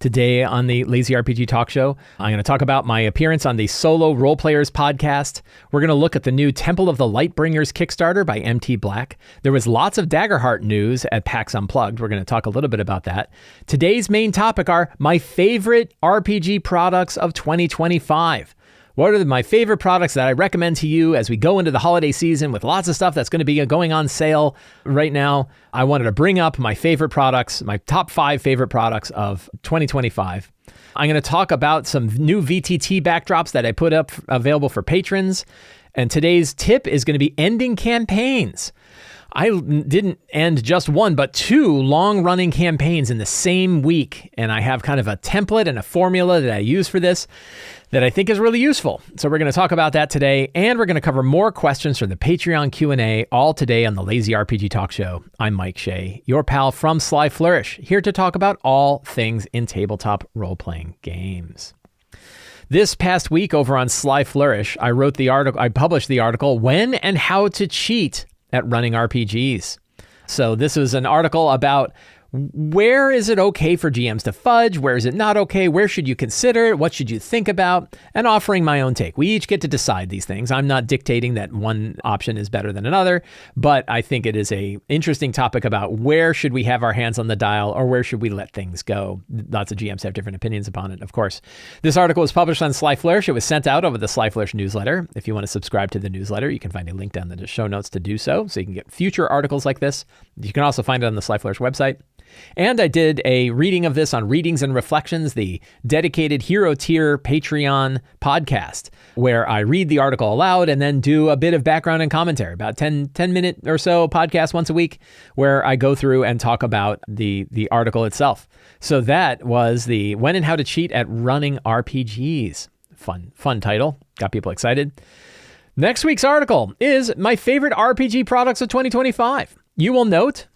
Today on the Lazy RPG Talk Show, I'm going to talk about my appearance on the Solo Role Players podcast. We're going to look at the new Temple of the Lightbringers Kickstarter by MT Black. There was lots of Daggerheart news at PAX Unplugged. We're going to talk a little bit about that. Today's main topic are my favorite RPG products of 2025. What are my favorite products that I recommend to you as we go into the holiday season with lots of stuff that's going to be going on sale right now? I wanted to bring up my favorite products, my top 5 favorite products of 2025. I'm going to talk about some new VTT backdrops that I put up available for patrons. And today's tip is going to be ending campaigns. I didn't end just one, but 2 long-running campaigns in the same week. And I have kind of a template and a formula that I use for this that I think is really useful. So we're going to talk about that today, and we're going to cover more questions from the Patreon Q&A all today on the Lazy RPG Talk Show. I'm Mike Shea, your pal from Sly Flourish, here to talk about all things in tabletop role-playing games. This past week over on Sly Flourish, I published the article, When and How to Cheat at Running RPGs. So this is an article about where is it okay for GMs to fudge? Where is it not okay? Where should you consider it? What should you think about? And offering my own take. We each get to decide these things. I'm not dictating that one option is better than another, but I think it is an interesting topic about where should we have our hands on the dial or where should we let things go? Lots of GMs have different opinions upon it, of course. This article was published on Sly Flourish. It was sent out over the Sly Flourish newsletter. If you want to subscribe to the newsletter, you can find a link down in the show notes to do so you can get future articles like this. You can also find it on the Sly Flourish website. And I did a reading of this on Readings and Reflections, the dedicated hero tier Patreon podcast, where I read the article aloud and then do a bit of background and commentary, about 10 minute or so podcast once a week, where I go through and talk about the article itself. So that was the When and How to Cheat at Running RPGs. Fun title. Got people excited. Next week's article is my favorite RPG products of 2025. You will note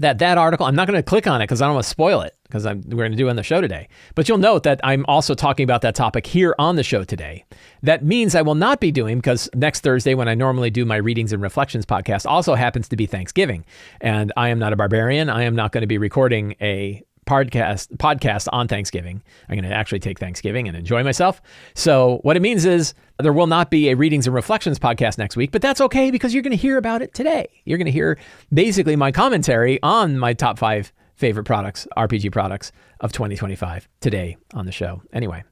that article, I'm not going to click on it because I don't want to spoil it because we're going to do it on the show today. But you'll note that I'm also talking about that topic here on the show today. That means I will not be doing, because next Thursday when I normally do my Readings and Reflections podcast also happens to be Thanksgiving. And I am not a barbarian. I am not going to be recording a podcast on Thanksgiving. I'm going to actually take Thanksgiving and enjoy myself. So what it means is there will not be a Readings and Reflections podcast next week, but that's okay because you're going to hear about it today. You're going to hear basically my commentary on my top 5 favorite products, RPG products of 2025 today on the show. Anyway,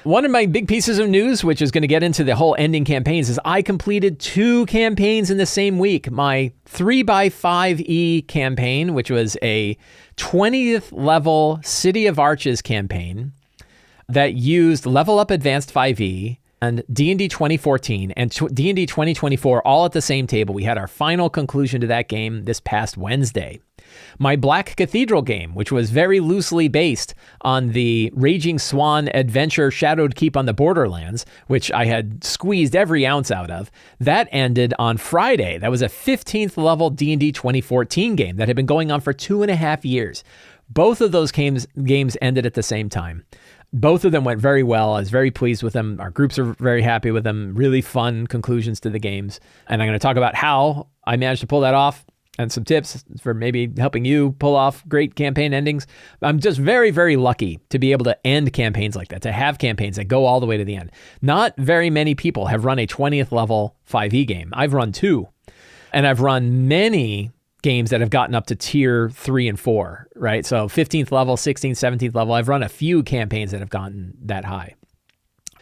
one of my big pieces of news, which is going to get into the whole ending campaigns, is I completed 2 campaigns in the same week. My 3x5e campaign, which was a 20th level City of Arches campaign that used Level Up Advanced 5e and D&D 2014 and D&D 2024 all at the same table. We had our final conclusion to that game this past Wednesday. My Black Cathedral game, which was very loosely based on the Raging Swan adventure Shadowed Keep on the Borderlands, which I had squeezed every ounce out of, that ended on Friday. That was a 15th level D&D 2014 game that had been going on for 2.5 years. Both of those games ended at the same time. Both of them went very well. I was very pleased with them. Our groups are very happy with them. Really fun conclusions to the games. And I'm going to talk about how I managed to pull that off and some tips for maybe helping you pull off great campaign endings. I'm just very, very lucky to be able to end campaigns like that, to have campaigns that go all the way to the end. Not very many people have run a 20th level 5e game. I've run 2, and I've run many games that have gotten up to tier 3 and 4, right? So 15th level, 16th, 17th level. I've run a few campaigns that have gotten that high.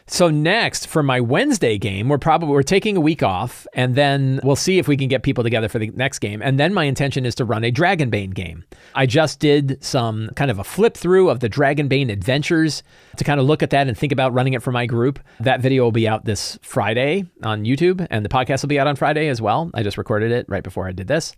So next, for my Wednesday game, we're taking a week off, and then we'll see if we can get people together for the next game. And then my intention is to run a Dragonbane game. I just did some kind of a flip through of the Dragonbane adventures to kind of look at that and think about running it for my group. That video will be out this Friday on YouTube, and the podcast will be out on Friday as well. I just recorded it right before I did this.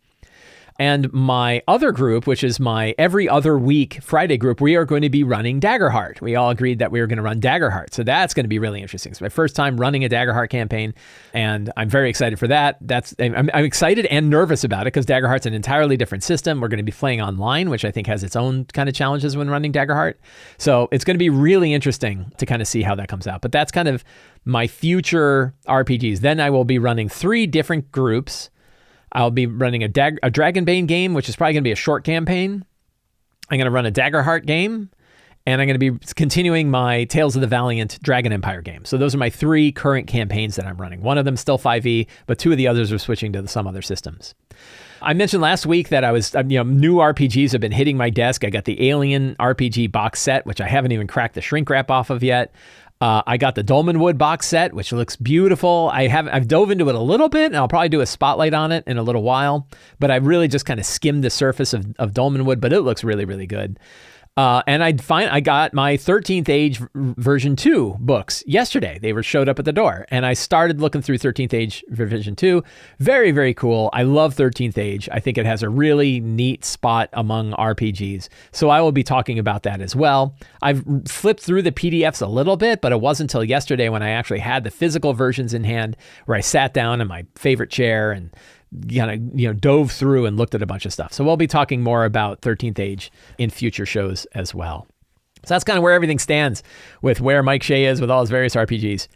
And my other group, which is my every other week Friday group, we are going to be running Daggerheart. We all agreed that we were going to run Daggerheart. So that's going to be really interesting. It's my first time running a Daggerheart campaign, and I'm very excited for that. I'm excited and nervous about it because Daggerheart's an entirely different system. We're going to be playing online, which I think has its own kind of challenges when running Daggerheart. So it's going to be really interesting to kind of see how that comes out. But that's kind of my future RPGs. Then I will be running 3 different groups. I'll be running a Dragonbane game, which is probably going to be a short campaign. I'm going to run a Daggerheart game. And I'm going to be continuing my Tales of the Valiant Dragon Empire game. So those are my 3 current campaigns that I'm running. One of them still 5e, but 2 of the others are switching to some other systems. I mentioned last week that new RPGs have been hitting my desk. I got the Alien RPG box set, which I haven't even cracked the shrink wrap off of yet. I got the Dolmenwood box set, which looks beautiful. I've dove into it a little bit, and I'll probably do a spotlight on it in a little while. But I really just kind of skimmed the surface of Dolmenwood, but it looks really, really good. And I got my 13th Age version 2 books yesterday. They showed up at the door, and I started looking through 13th Age version 2. Very, very cool. I love 13th Age. I think it has a really neat spot among RPGs. So I will be talking about that as well. I've flipped through the PDFs a little bit, but it wasn't until yesterday when I actually had the physical versions in hand, where I sat down in my favorite chair and kind of dove through and looked at a bunch of stuff. So we'll be talking more about 13th Age in future shows as well. So that's kind of where everything stands with where Mike Shea is with all his various RPGs.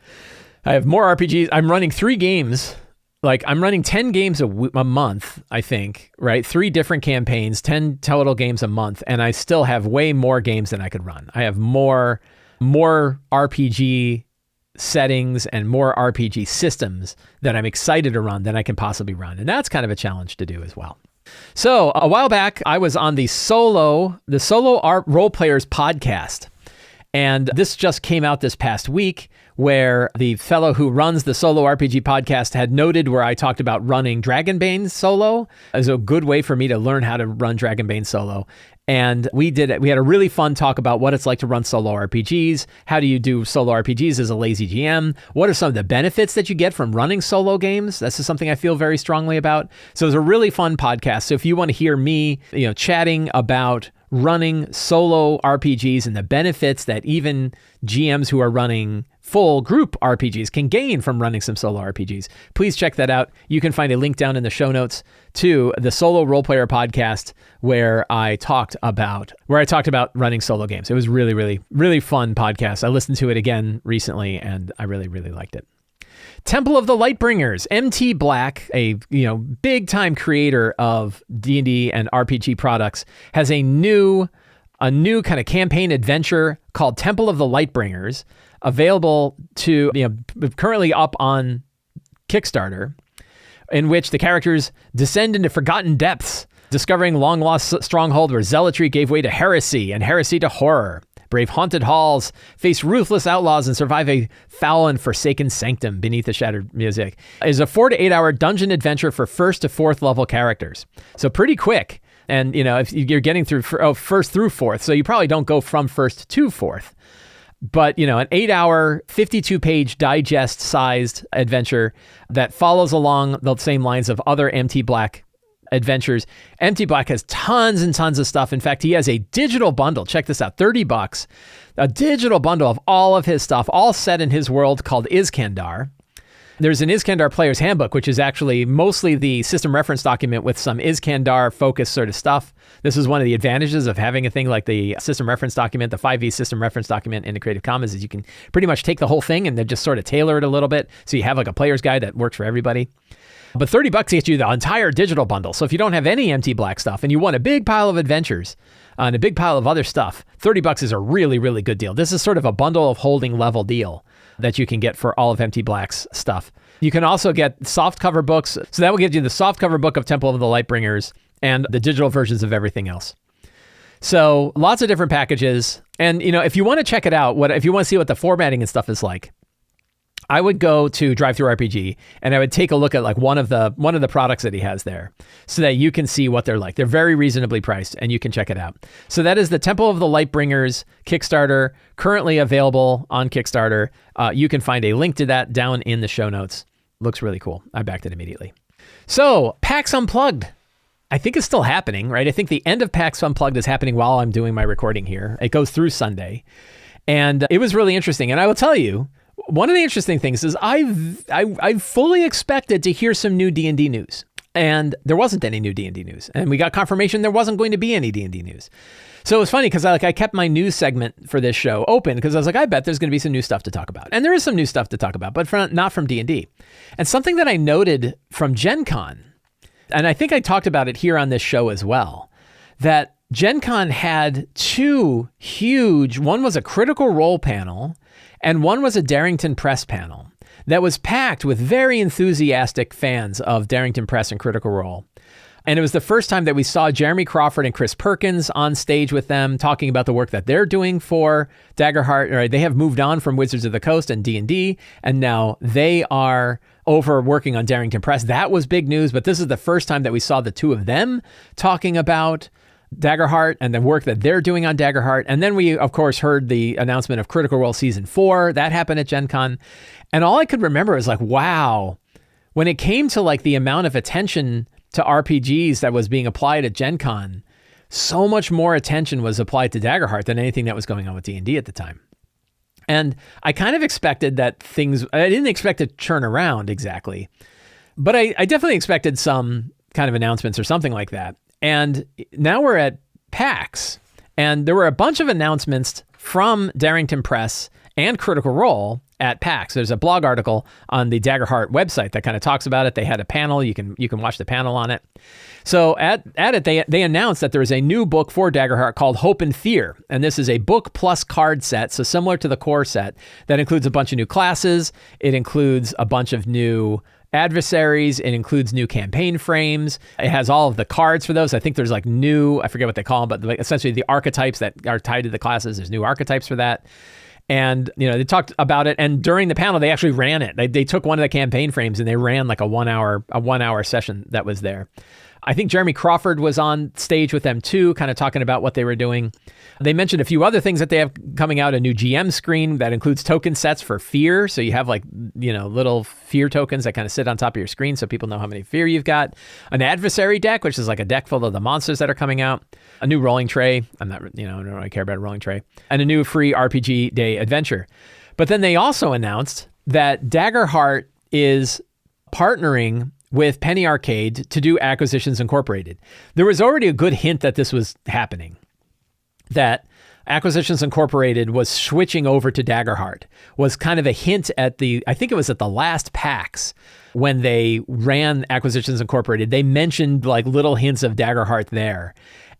I have more RPGs. I'm running 3 games. Like, I'm running 10 games a month, I think, right? 3 different campaigns, 10 total games a month, and I still have way more games than I could run. I have more RPG settings and more RPG systems that I'm excited to run than I can possibly run. And that's kind of a challenge to do as well. So a while back, I was on the Solo Role Players podcast. And this just came out this past week, where the fellow who runs the Solo RPG podcast had noted where I talked about running Dragonbane solo as a good way for me to learn how to run Dragonbane solo. And we did it. We had a really fun talk about what it's like to run solo RPGs. How do you do solo RPGs as a lazy GM? What are some of the benefits that you get from running solo games? This is something I feel very strongly about. So it was a really fun podcast. So if you want to hear me, chatting about running solo RPGs and the benefits that even GMs who are running full group RPGs can gain from running some solo RPGs, please check that out. You can find a link down in the show notes to the Solo Role Player podcast where I talked about running solo games. It was really, really, really fun podcast. I listened to it again recently and I really, really liked it. Temple of the Lightbringers, MT Black, a big time creator of D&D and RPG products, has a new kind of campaign adventure called Temple of the Lightbringers, available to currently up on Kickstarter, in which the characters descend into forgotten depths, discovering long lost stronghold where zealotry gave way to heresy and heresy to horror. Brave haunted halls, face ruthless outlaws, and survive a foul and forsaken sanctum beneath the shattered music. It is a 4 to 8 hour dungeon adventure for 1st to 4th level characters. So pretty quick. And, if you're getting through 1st through 4th, so you probably don't go from 1st to 4th. But, an 8 hour, 52 page digest sized adventure that follows along the same lines of other MT Black adventures. MT Black has tons and tons of stuff. In fact, he has a digital bundle. Check this out, $30, a digital bundle of all of his stuff, all set in his world called Iskandar. There's an Iskandar Player's Handbook, which is actually mostly the system reference document with some Iskandar focused sort of stuff. This is one of the advantages of having a thing like the system reference document, the 5e system reference document in the Creative Commons, is you can pretty much take the whole thing and then just sort of tailor it a little bit. So you have like a player's guide that works for everybody. But $30 gets you the entire digital bundle. So if you don't have any MT Black stuff and you want a big pile of adventures and a big pile of other stuff, $30 is a really, really good deal. This is sort of a bundle of holding level deal that you can get for all of MT Black's stuff. You can also get softcover books. So that will give you the softcover book of Temple of the Lightbringers and the digital versions of everything else. So lots of different packages. And, if you want to check it out, if you want to see what the formatting and stuff is like, I would go to DriveThruRPG and I would take a look at like one of the products that he has there so that you can see what they're like. They're very reasonably priced and you can check it out. So that is the Temple of the Lightbringers Kickstarter, currently available on Kickstarter. You can find a link to that down in the show notes. Looks really cool. I backed it immediately. So PAX Unplugged, I think is still happening, right? I think the end of PAX Unplugged is happening while I'm doing my recording here. It goes through Sunday. And it was really interesting. And I will tell you, one of the interesting things is I fully expected to hear some new D&D news, and there wasn't any new D&D news, and we got confirmation there wasn't going to be any D&D news. So it was funny because I kept my news segment for this show open because I was like, I bet there's going to be some new stuff to talk about, and there is some new stuff to talk about, but not from D&D. And something that I noted from Gen Con, and I think I talked about it here on this show as well, that Gen Con had two huge, one was a Critical Role panel and one was a Darrington Press panel that was packed with very enthusiastic fans of Darrington Press and Critical Role. And it was the first time that we saw Jeremy Crawford and Chris Perkins on stage with them talking about the work that they're doing for Daggerheart. Right? They have moved on from Wizards of the Coast and D&D, and now they are over working on Darrington Press. That was big news, but this is the first time that we saw the two of them talking about Daggerheart and the work that they're doing on Daggerheart. And then we, of course, heard the announcement of Critical Role Season 4. That happened at Gen Con. And all I could remember is like, wow, when it came to like the amount of attention to RPGs that was being applied at Gen Con, so much more attention was applied to Daggerheart than anything that was going on with D&D at the time. And I kind of expected that things, I didn't expect to churn around exactly, but I definitely expected some kind of announcements or something like that. And now we're at PAX, and there were a bunch of announcements from Darrington Press and Critical Role at PAX. There's a blog article on the Daggerheart website that kind of talks about it. They had a panel. You can watch the panel on it. So at it, they announced that there is a new book for Daggerheart called Hope and Fear. And this is a book plus card set, so similar to the core set, that includes a bunch of new classes. It includes a bunch of new adversaries. It includes new campaign frames. It has all of the cards for those. I think there's like new, I forget what they call them, but essentially the archetypes that are tied to the classes. There's new archetypes for that. And, they talked about it. And during the panel, they actually ran it. They took one of the campaign frames and they ran like a one hour session that was there. I think Jeremy Crawford was on stage with them too, kind of talking about what they were doing. They mentioned a few other things that they have coming out, a new GM screen that includes token sets for fear. So you have like, little fear tokens that kind of sit on top of your screen so people know how many fear you've got. An adversary deck, which is like a deck full of the monsters that are coming out. A new rolling tray. I don't really care about a rolling tray. And a new free RPG Day adventure. But then they also announced that Daggerheart is partnering with Penny Arcade to do Acquisitions Incorporated. There was already a good hint that this was happening, that Acquisitions Incorporated was switching over to Daggerheart, was kind of a hint at I think it was at the last PAX when they ran Acquisitions Incorporated. They mentioned like little hints of Daggerheart there.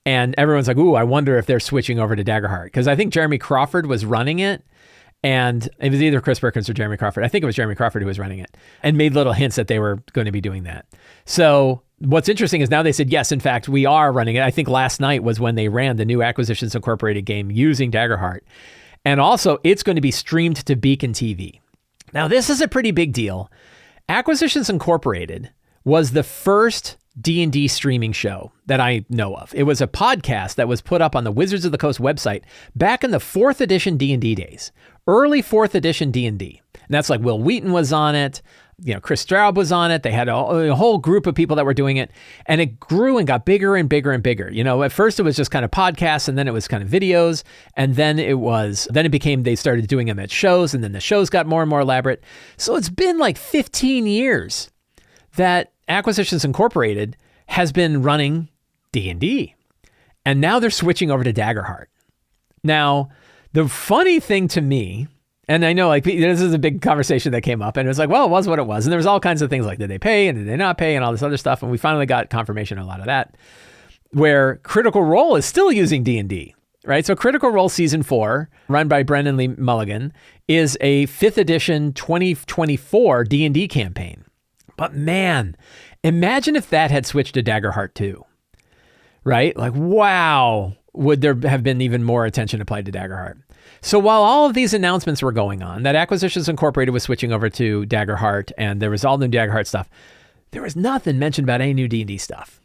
And everyone's like, ooh, I wonder if they're switching over to Daggerheart. Because I think Jeremy Crawford was running it. And it was either Chris Perkins or Jeremy Crawford. I think it was Jeremy Crawford who was running it and made little hints that they were going to be doing that. So what's interesting is now they said, yes, in fact, we are running it. I think last night was when they ran the new Acquisitions Incorporated game using Daggerheart. And also it's going to be streamed to Beacon TV. Now, this is a pretty big deal. Acquisitions Incorporated was the first D&D streaming show that I know of. It was a podcast that was put up on the Wizards of the Coast website back in the 4th edition D&D days, early 4th edition D&D. And that's like Will Wheaton was on it. Chris Straub was on it. They had a whole group of people that were doing it, and it grew and got bigger and bigger and bigger. At first it was just kind of podcasts, and then it was kind of videos, and then it became, they started doing them at shows, and then the shows got more and more elaborate. So it's been like 15 years that Acquisitions Incorporated has been running D&D, and now they're switching over to Daggerheart. Now, the funny thing to me, and I know like this is a big conversation that came up, and it was like, well, it was what it was. And there was all kinds of things like, did they pay and did they not pay and all this other stuff. And we finally got confirmation on a lot of that, where Critical Role is still using D&D, right? So Critical Role Season 4, run by Brendan Lee Mulligan, is a 5th edition 2024 D&D campaign. But man, imagine if that had switched to Daggerheart too, right? Like, wow, would there have been even more attention applied to Daggerheart? So while all of these announcements were going on, that Acquisitions Incorporated was switching over to Daggerheart, and there was all new Daggerheart stuff, there was nothing mentioned about any new D&D stuff.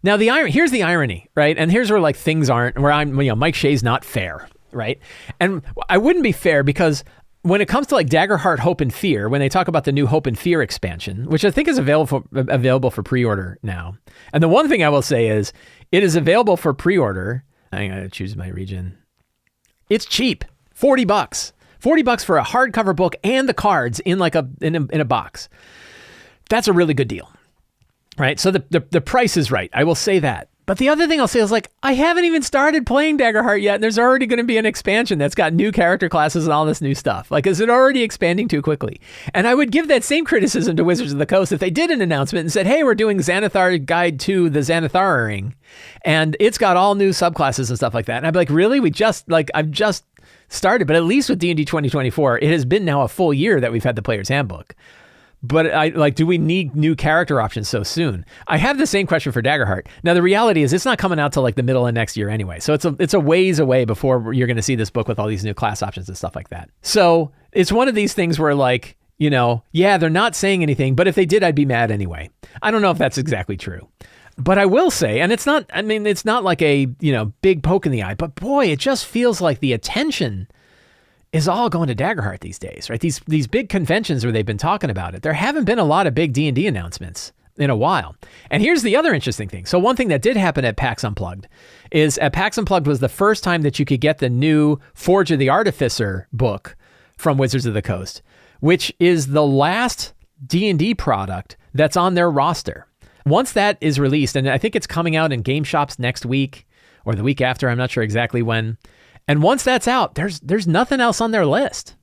Now, here's the irony, right? And here's where like things aren't, where Mike Shea's not fair, right? And I wouldn't be fair because when it comes to like Daggerheart Hope and Fear, when they talk about the new Hope and Fear expansion, which I think is available for pre-order now. And the one thing I will say is it is available for pre-order. I gotta choose my region. It's cheap, $40. $40 for a hardcover book and the cards in like in a box. That's a really good deal, right? So the price is right. I will say that. But the other thing I'll say is like, I haven't even started playing Daggerheart yet, and there's already going to be an expansion that's got new character classes and all this new stuff. Like, is it already expanding too quickly? And I would give that same criticism to Wizards of the Coast if they did an announcement and said, hey, we're doing Xanathar Guide to the Xanathar Ring, and it's got all new subclasses and stuff like that. And I'd be like, really? I've just started. But at least with D&D 2024, it has been now a full year that we've had the Player's Handbook. But do we need new character options so soon? I have the same question for Daggerheart. Now, the reality is it's not coming out till like the middle of next year anyway. So it's a ways away before you're going to see this book with all these new class options and stuff like that. So it's one of these things where like, yeah, they're not saying anything, but if they did, I'd be mad anyway. I don't know if that's exactly true. But I will say, and it's not like a, big poke in the eye, but boy, it just feels like the attention is all going to Daggerheart these days, right? These big conventions where they've been talking about it. There haven't been a lot of big D&D announcements in a while. And here's the other interesting thing. So one thing that did happen at PAX Unplugged is at PAX Unplugged was the first time that you could get the new Forge of the Artificer book from Wizards of the Coast, which is the last D&D product that's on their roster. Once that is released, and I think it's coming out in game shops next week or the week after, I'm not sure exactly when. And once that's out, there's nothing else on their list,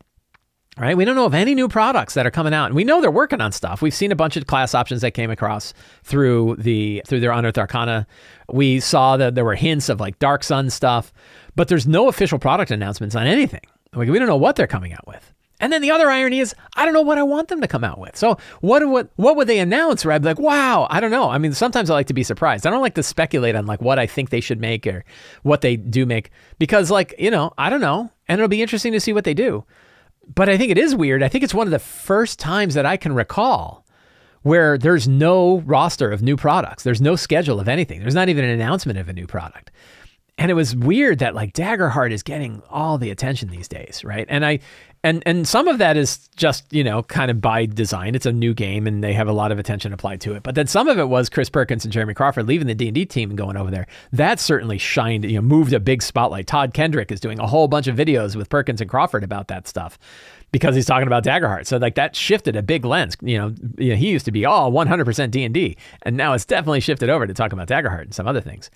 right? We don't know of any new products that are coming out. And we know they're working on stuff. We've seen a bunch of class options that came across through their Unearthed Arcana. We saw that there were hints of like Dark Sun stuff, but there's no official product announcements on anything. Like, we don't know what they're coming out with. And then the other irony is, I don't know what I want them to come out with. So what would they announce where I'd be like, wow, I don't know. I mean, sometimes I like to be surprised. I don't like to speculate on like what I think they should make or what they do make, because like, I don't know. And it'll be interesting to see what they do. But I think it is weird. I think it's one of the first times that I can recall where there's no roster of new products. There's no schedule of anything. There's not even an announcement of a new product. And it was weird that like Daggerheart is getting all the attention these days, right? And some of that is just, kind of by design. It's a new game and they have a lot of attention applied to it. But then some of it was Chris Perkins and Jeremy Crawford leaving the D&D team and going over there. That certainly shined, moved a big spotlight. Todd Kendrick is doing a whole bunch of videos with Perkins and Crawford about that stuff because he's talking about Daggerheart. So like that shifted a big lens. He used to be all 100% D&D, and now it's definitely shifted over to talking about Daggerheart and some other things.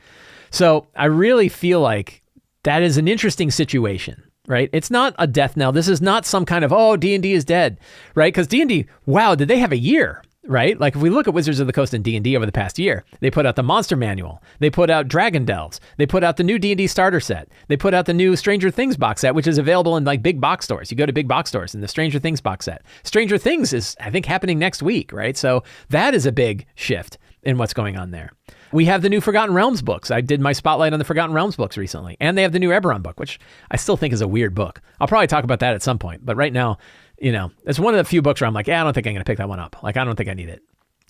So I really feel like that is an interesting situation, right? It's not a death knell. This is not some kind of, D&D is dead, right? Because D&D, wow, did they have a year, right? Like if we look at Wizards of the Coast and D&D over the past year, they put out the Monster Manual. They put out Dragon Delves. They put out the new D&D starter set. They put out the new Stranger Things box set, which is available in like big box stores. You go to big box stores and the Stranger Things box set. Stranger Things is, I think, happening next week, right? So that is a big shift in what's going on there. We have the new Forgotten Realms books. I did my spotlight on the Forgotten Realms books recently. And they have the new Eberron book, which I still think is a weird book. I'll probably talk about that at some point. But right now, it's one of the few books where I'm like, I don't think I'm going to pick that one up. Like, I don't think I need it.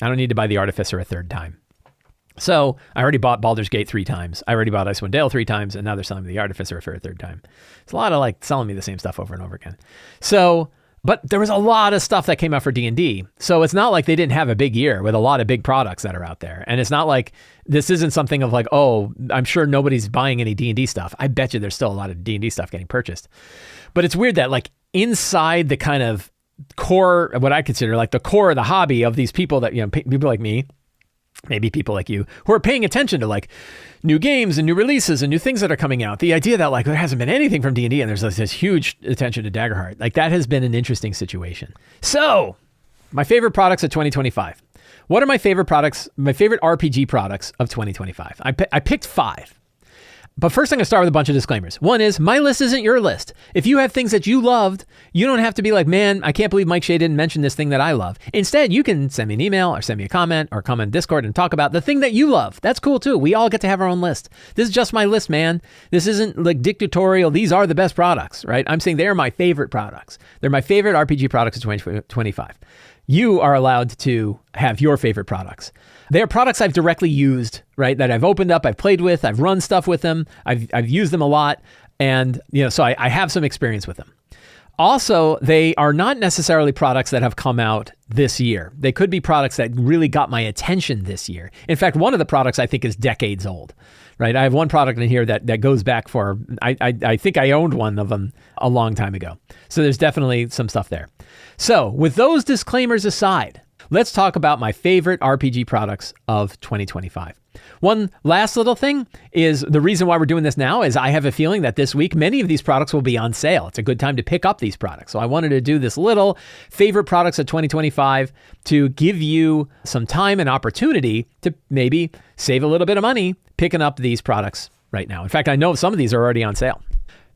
I don't need to buy the Artificer a third time. So I already bought Baldur's Gate 3 times. I already bought Icewind Dale 3 times. And now they're selling me the Artificer for a third time. It's a lot of like selling me the same stuff over and over again. So... But there was a lot of stuff that came out for D&D. So it's not like they didn't have a big year with a lot of big products that are out there. And it's not like this isn't something of like, I'm sure nobody's buying any D&D stuff. I bet you there's still a lot of D&D stuff getting purchased. But it's weird that like inside the kind of core, what I consider like the core of the hobby of these people that, people like me, maybe people like you who are paying attention to like new games and new releases and new things that are coming out. The idea that like there hasn't been anything from D&D and there's this huge attention to Daggerheart, like that has been an interesting situation. So my favorite products of 2025. What are my favorite products, my favorite RPG products of 2025? I picked 5. But first, I'm going to start with a bunch of disclaimers. One is, my list isn't your list. If you have things that you loved, you don't have to be like, man, I can't believe Mike Shea didn't mention this thing that I love. Instead, you can send me an email or send me a comment or come on Discord and talk about the thing that you love. That's cool too. We all get to have our own list. This is just my list, man. This isn't like dictatorial. These are the best products, right? I'm saying they are my favorite products. They're my favorite RPG products of 2025. You are allowed to have your favorite products. They are products I've directly used, right? That I've opened up, I've played with, I've run stuff with them, I've used them a lot, and so I have some experience with them. Also, they are not necessarily products that have come out this year. They could be products that really got my attention this year. In fact, one of the products I think is decades old, right? I have one product in here that goes back for, I think I owned one of them a long time ago. So there's definitely some stuff there. So with those disclaimers aside, let's talk about my favorite RPG products of 2025. One last little thing is the reason why we're doing this now is I have a feeling that this week, many of these products will be on sale. It's a good time to pick up these products. So I wanted to do this little favorite products of 2025 to give you some time and opportunity to maybe save a little bit of money picking up these products right now. In fact, I know some of these are already on sale.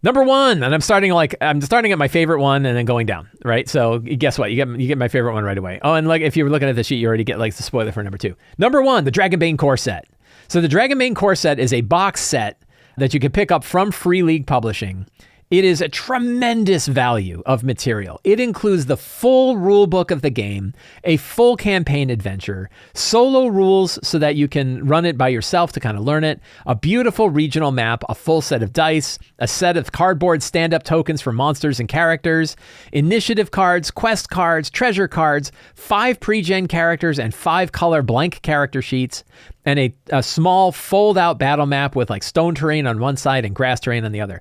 Number one, and I'm starting at my favorite one and then going down, right? So guess what? You get my favorite one right away. Oh, and like if you were looking at the sheet, you already get like the spoiler for number two. Number one, the Dragonbane Core Set. So the Dragonbane Core Set is a box set that you can pick up from Free League Publishing. It is a tremendous value of material. It includes the full rule book of the game, a full campaign adventure, solo rules so that you can run it by yourself to kind of learn it, a beautiful regional map, a full set of dice, a set of cardboard stand-up tokens for monsters and characters, initiative cards, quest cards, treasure cards, 5 pre-gen characters, and 5 color blank character sheets, and a small fold-out battle map with like stone terrain on one side and grass terrain on the other.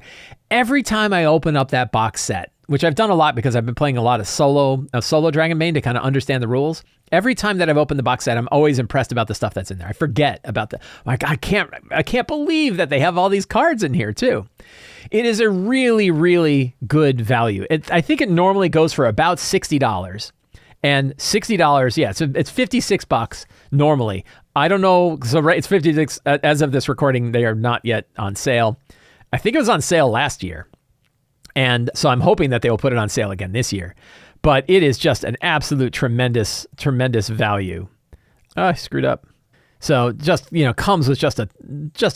Every time I open up that box set, which I've done a lot because I've been playing a lot of solo Dragonbane to kind of understand the rules. Every time that I've opened the box set, I'm always impressed about the stuff that's in there. I forget about I can't believe that they have all these cards in here too. It is a really, really good value. I think it normally goes for about $60. And $60, yeah, so it's $56 normally. I don't know, so right, it's $56 as of this recording. They are not yet on sale. I think it was on sale last year. And so I'm hoping that they will put it on sale again this year. But it is just an absolute tremendous, tremendous value. Oh, I screwed up. So just, comes with just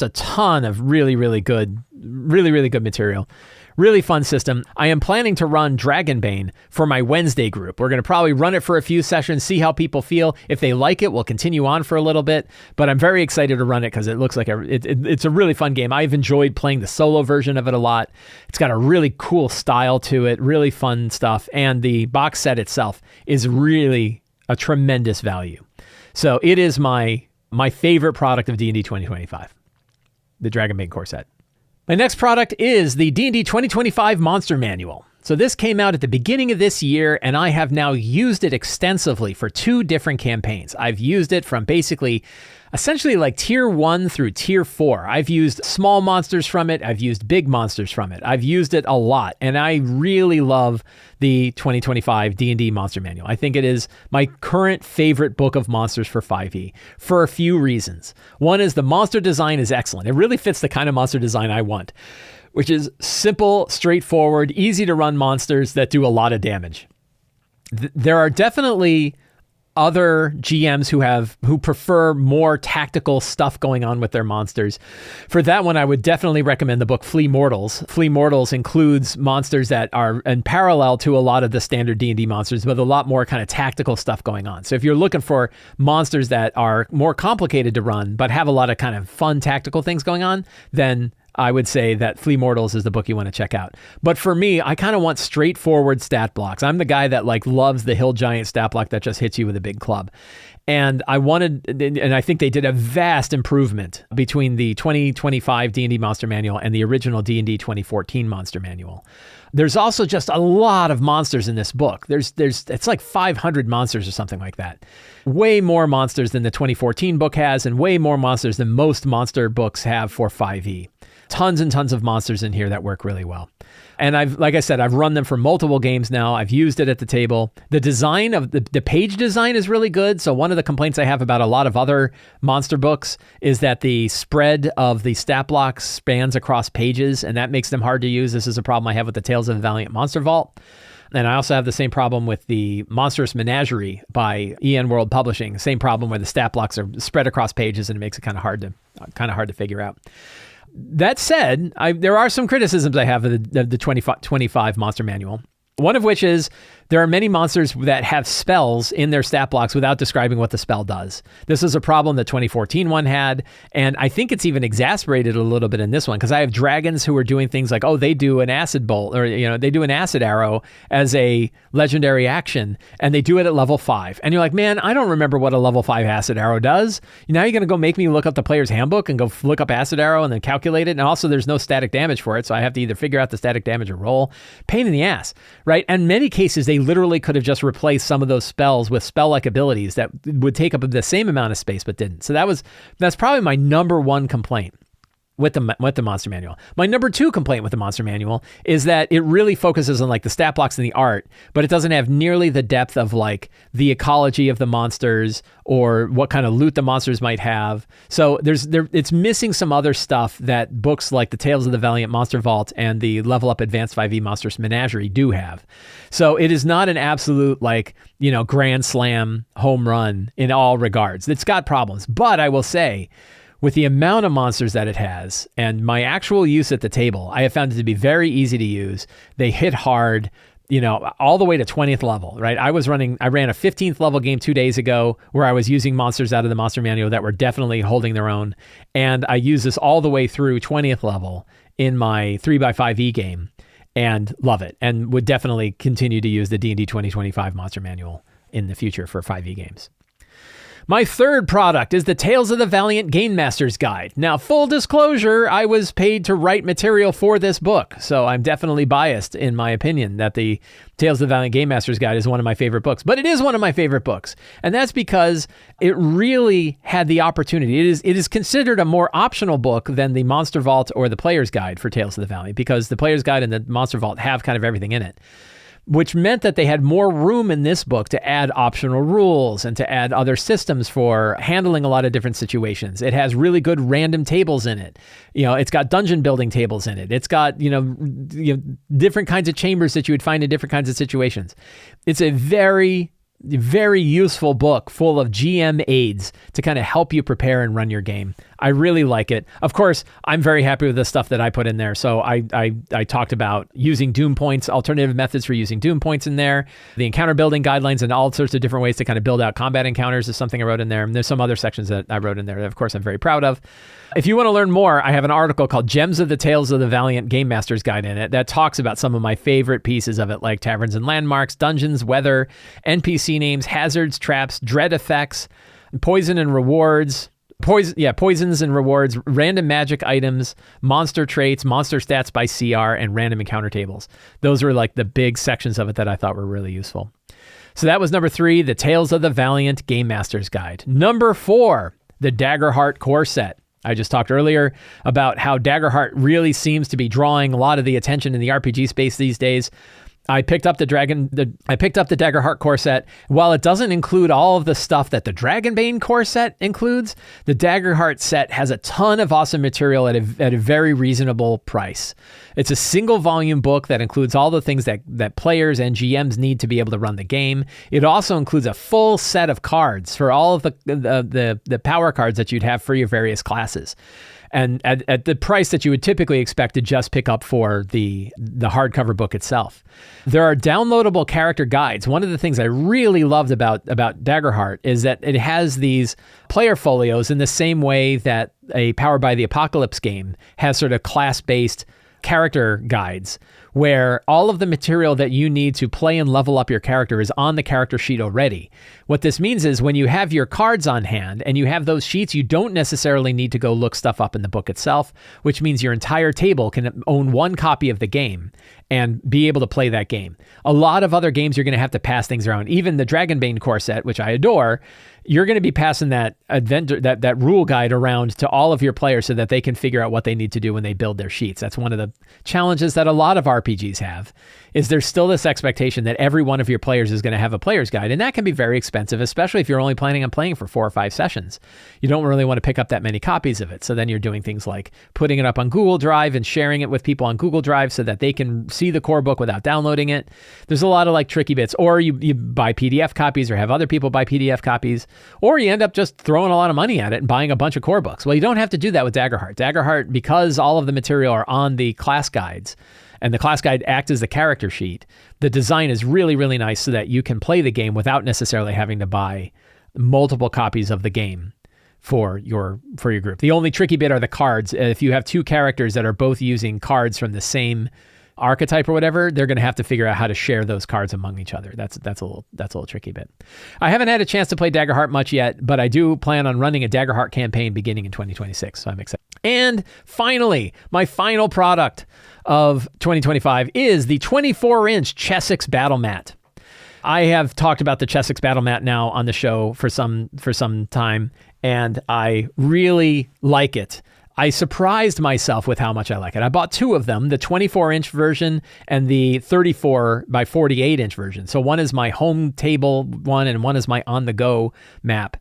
a ton of really, really good material. Really fun system. I am planning to run Dragonbane for my Wednesday group. We're going to probably run it for a few sessions, see how people feel. If they like it, we'll continue on for a little bit. But I'm very excited to run it because it looks like it's a really fun game. I've enjoyed playing the solo version of it a lot. It's got a really cool style to it, really fun stuff. And the box set itself is really a tremendous value. So it is my favorite product of D&D 2025, the Dragonbane Core Set. My next product is the D&D 2025 Monster Manual. So this came out at the beginning of this year, and I have now used it extensively for 2 different campaigns. I've used it from essentially like tier 1 through tier 4. I've used small monsters from it. I've used big monsters from it. I've used it a lot, and I really love the 2025 D&D Monster Manual. I think it is my current favorite book of monsters for 5e for a few reasons. One is the monster design is excellent. It really fits the kind of monster design I want, which is simple, straightforward, easy to run monsters that do a lot of damage. There are definitely other GMs who prefer more tactical stuff going on with their monsters. For that one, I would definitely recommend the book Flee Mortals. Flee Mortals includes monsters that are in parallel to a lot of the standard D&D monsters, but a lot more kind of tactical stuff going on. So if you're looking for monsters that are more complicated to run, but have a lot of kind of fun tactical things going on, then I would say that Flee Mortals is the book you want to check out. But for me, I kind of want straightforward stat blocks. I'm the guy that loves the Hill Giant stat block that just hits you with a big club. And I think they did a vast improvement between the 2025 D&D Monster Manual and the original D&D 2014 Monster Manual. There's also just a lot of monsters in this book. It's like 500 monsters or something like that. Way more monsters than the 2014 book has, and way more monsters than most monster books have for 5e. Tons and tons of monsters in here that work really well. And like I said, I've run them for multiple games now. I've used it at the table. The design of the page design is really good. So one of the complaints I have about a lot of other monster books is that the spread of the stat blocks spans across pages, and that makes them hard to use. This is a problem I have with the Tales of the Valiant Monster Vault. And I also have the same problem with the Monstrous Menagerie by EN World Publishing. Same problem where the stat blocks are spread across pages, and it makes it kind of hard to figure out. That said, there are some criticisms I have of the 2025 Monster Manual. One of which is there are many monsters that have spells in their stat blocks without describing what the spell does. This is a problem the 2014 one had, and I think it's even exacerbated a little bit in this one because I have dragons who are doing things like, they do an acid bolt, or they do an acid arrow as a legendary action, and they do it at level 5. And you're like, man, I don't remember what a level 5 acid arrow does. Now you're going to go make me look up the player's handbook and go look up acid arrow and then calculate it. And also there's no static damage for it, so I have to either figure out the static damage or roll. Pain in the ass. Right? And in many cases, they literally could have just replaced some of those spells with spell-like abilities that would take up the same amount of space but didn't. So that's probably my number one complaint with the monster manual. My number two complaint with the monster manual is that it really focuses on like the stat blocks and the art, but it doesn't have nearly the depth of like the ecology of the monsters or what kind of loot the monsters might have. So it's missing some other stuff that books like the Tales of the Valiant Monster Vault and the Level Up Advanced 5e Monsters Menagerie do have. So it is not an absolute like, grand slam home run in all regards. It's got problems, but I will say, with the amount of monsters that it has and my actual use at the table, I have found it to be very easy to use. They hit hard, all the way to 20th level, right? I ran a 15th level game 2 days ago where I was using monsters out of the monster manual that were definitely holding their own. And I use this all the way through 20th level in my 3x5e game and love it. And would definitely continue to use the D&D 2025 monster manual in the future for 5e games. My third product is the Tales of the Valiant Game Master's Guide. Now, full disclosure, I was paid to write material for this book, so I'm definitely biased in my opinion that the Tales of the Valiant Game Master's Guide is one of my favorite books. But it is one of my favorite books, and that's because it really had the opportunity. It is considered a more optional book than the Monster Vault or the Player's Guide for Tales of the Valiant, because the Player's Guide and the Monster Vault have kind of everything in it, which meant that they had more room in this book to add optional rules and to add other systems for handling a lot of different situations. It has really good random tables in it. It's got dungeon building tables in it. It's got, different kinds of chambers that you would find in different kinds of situations. It's a very, very useful book full of GM aids to kind of help you prepare and run your game. I really like it. Of course, I'm very happy with the stuff that I put in there. So I talked about using Doom points, alternative methods for using Doom points in there, the encounter building guidelines, and all sorts of different ways to kind of build out combat encounters is something I wrote in there. And there's some other sections that I wrote in there that, of course, I'm very proud of. If you want to learn more, I have an article called Gems of the Tales of the Valiant Game Master's Guide in it that talks about some of my favorite pieces of it, like taverns and landmarks, dungeons, weather, NPC names, hazards, traps, dread effects, poison and rewards, poisons and rewards, random magic items, monster traits, monster stats by CR, and random encounter tables. Those were like the big sections of it that I thought were really useful. So that was number 3, the Tales of the Valiant Game Master's Guide. Number 4, the Daggerheart Core Set. I just talked earlier about how Daggerheart really seems to be drawing a lot of the attention in the RPG space these days. I picked up the Daggerheart Core Set. While it doesn't include all of the stuff that the Dragonbane Core Set includes, the Daggerheart set has a ton of awesome material at a very reasonable price. It's a single volume book that includes all the things that players and GMs need to be able to run the game. It also includes a full set of cards for all of the power cards that you'd have for your various classes. And at the price that you would typically expect to just pick up for the hardcover book itself. There are downloadable character guides. One of the things I really loved about Daggerheart is that it has these player folios in the same way that a Powered by the Apocalypse game has sort of class-based character guides, where all of the material that you need to play and level up your character is on the character sheet already. What this means is when you have your cards on hand and you have those sheets, you don't necessarily need to go look stuff up in the book itself, which means your entire table can own one copy of the game and be able to play that game. A lot of other games, you're going to have to pass things around. Even the Dragonbane Core Set, which I adore, you're going to be passing that rule guide around to all of your players so that they can figure out what they need to do when they build their sheets. That's one of the challenges that a lot of RPGs have, is there's still this expectation that every one of your players is going to have a player's guide, and that can be very expensive, especially if you're only planning on playing for 4 or 5 sessions. You don't really want to pick up that many copies of it, so then you're doing things like putting it up on Google Drive and sharing it with people on Google Drive so that they can see the core book without downloading it. There's a lot of like tricky bits, or you buy PDF copies or have other people buy PDF copies, or you end up just throwing a lot of money at it and buying a bunch of core books. Well, you don't have to do that with Daggerheart. Daggerheart, because all of the material are on the class guides, and the class guide acts as the character sheet, the design is really, really nice so that you can play the game without necessarily having to buy multiple copies of the game for your group. The only tricky bit are the cards. If you have 2 characters that are both using cards from the same archetype or whatever, they're going to have to figure out how to share those cards among each other. That's a little tricky bit. I haven't had a chance to play Daggerheart much yet, but I do plan on running a Daggerheart campaign beginning in 2026, so I'm excited. And finally, my final product of 2025 is the 24-inch Chessex battle mat. I have talked about the Chessex battle mat now on the show for some time, and I really like it. I surprised myself with how much I like it. I bought two of them, the 24-inch version and the 34 by 48-inch version. So one is my home table one and one is my on-the-go map.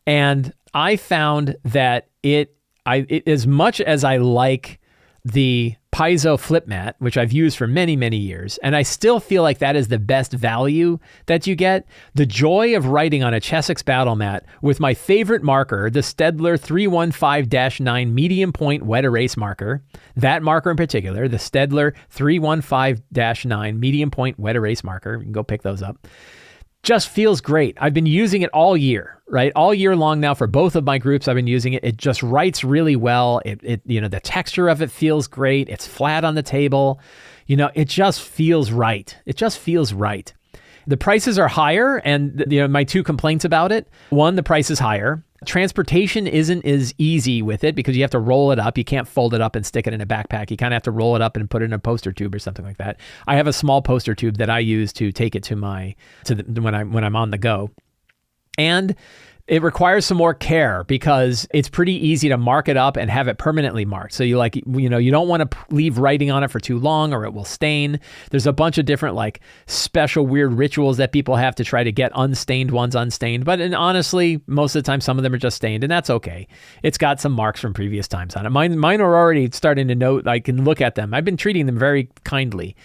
And I found that it as much as I like the Paizo flip mat, which I've used for many, many years, and I still feel like that is the best value that you get, the joy of writing on a Chessex battle mat with my favorite marker, the Staedtler 315-9 medium point wet erase marker, that marker in particular, the Staedtler 315-9 medium point wet erase marker, you can go pick those up, just feels great. I've been using it all year, right? All year long now for both of my groups, I've been using it. It just writes really well. It the texture of it feels great. It's flat on the table. It just feels right. It just feels right. The prices are higher, and my two complaints about it. One, the price is higher. Transportation isn't as easy with it because you have to roll it up. You can't fold it up and stick it in a backpack. You kind of have to roll it up and put it in a poster tube or something like that. I have a small poster tube that I use to take it when I'm on the go. And it requires some more care because it's pretty easy to mark it up and have it permanently marked. So you don't want to leave writing on it for too long or it will stain. There's a bunch of different special weird rituals that people have to try to get unstained ones unstained. But honestly, most of the time, some of them are just stained, and that's okay. It's got some marks from previous times on it. Mine are already starting to note. I can look at them. I've been treating them very kindly.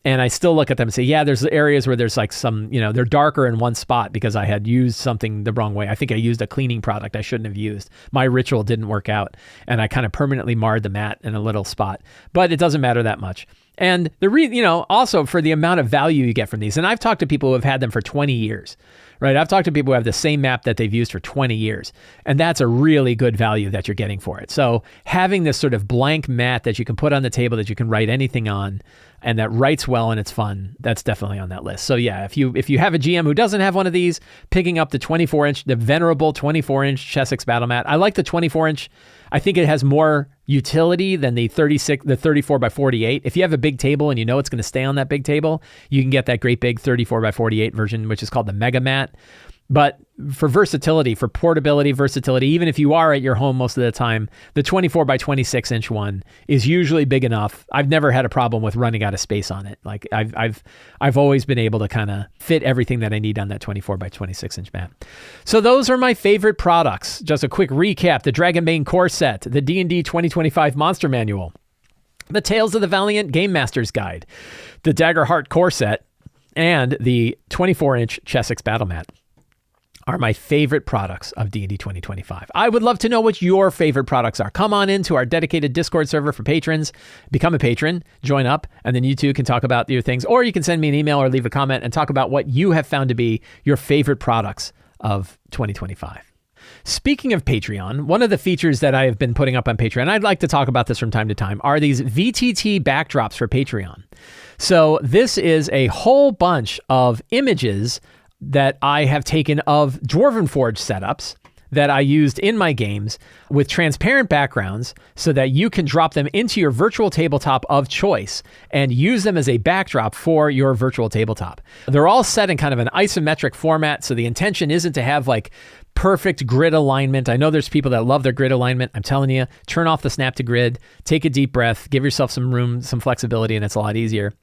And I still look at them and say, yeah, there's areas where there's some, they're darker in one spot because I had used something the wrong way. I think I used a cleaning product I shouldn't have used. My ritual didn't work out, and I kind of permanently marred the mat in a little spot. But it doesn't matter that much. And also for the amount of value you get from these. And I've talked to people who have had them for 20 years, right? I've talked to people who have the same map that they've used for 20 years. And that's a really good value that you're getting for it. So having this sort of blank mat that you can put on the table that you can write anything on and that writes well and it's fun, that's definitely on that list. So yeah, if you have a GM who doesn't have one of these, picking up the venerable 24-inch Chessex battle mat. I like the 24-inch. I think it has more utility than the 34 by 48. If you have a big table and it's going to stay on that big table, you can get that great big 34 by 48 version, which is called the Mega Mat. But for versatility, for portability, versatility, even if you are at your home most of the time, the 24 by 26 inch one is usually big enough. I've never had a problem with running out of space on it. I've always been able to kind of fit everything that I need on that 24 by 26 inch mat. So those are my favorite products. Just a quick recap: the Dragonbane Core Set, the D&D 2025 Monster Manual, the Tales of the Valiant Game Master's Guide, the Daggerheart Core Set, and the 24-inch Chessex Battle Mat are my favorite products of D&D 2025. I would love to know what your favorite products are. Come on into our dedicated Discord server for patrons, become a patron, join up, and then you too can talk about your things, or you can send me an email or leave a comment and talk about what you have found to be your favorite products of 2025. Speaking of Patreon, one of the features that I have been putting up on Patreon, I'd like to talk about this from time to time, are these VTT backdrops for Patreon. So this is a whole bunch of images that I have taken of Dwarven Forge setups that I used in my games with transparent backgrounds so that you can drop them into your virtual tabletop of choice and use them as a backdrop for your virtual tabletop. They're all set in kind of an isometric format, so the intention isn't to have perfect grid alignment. I know there's people that love their grid alignment. I'm telling you, turn off the snap to grid, take a deep breath, give yourself some room, some flexibility, and it's a lot easier.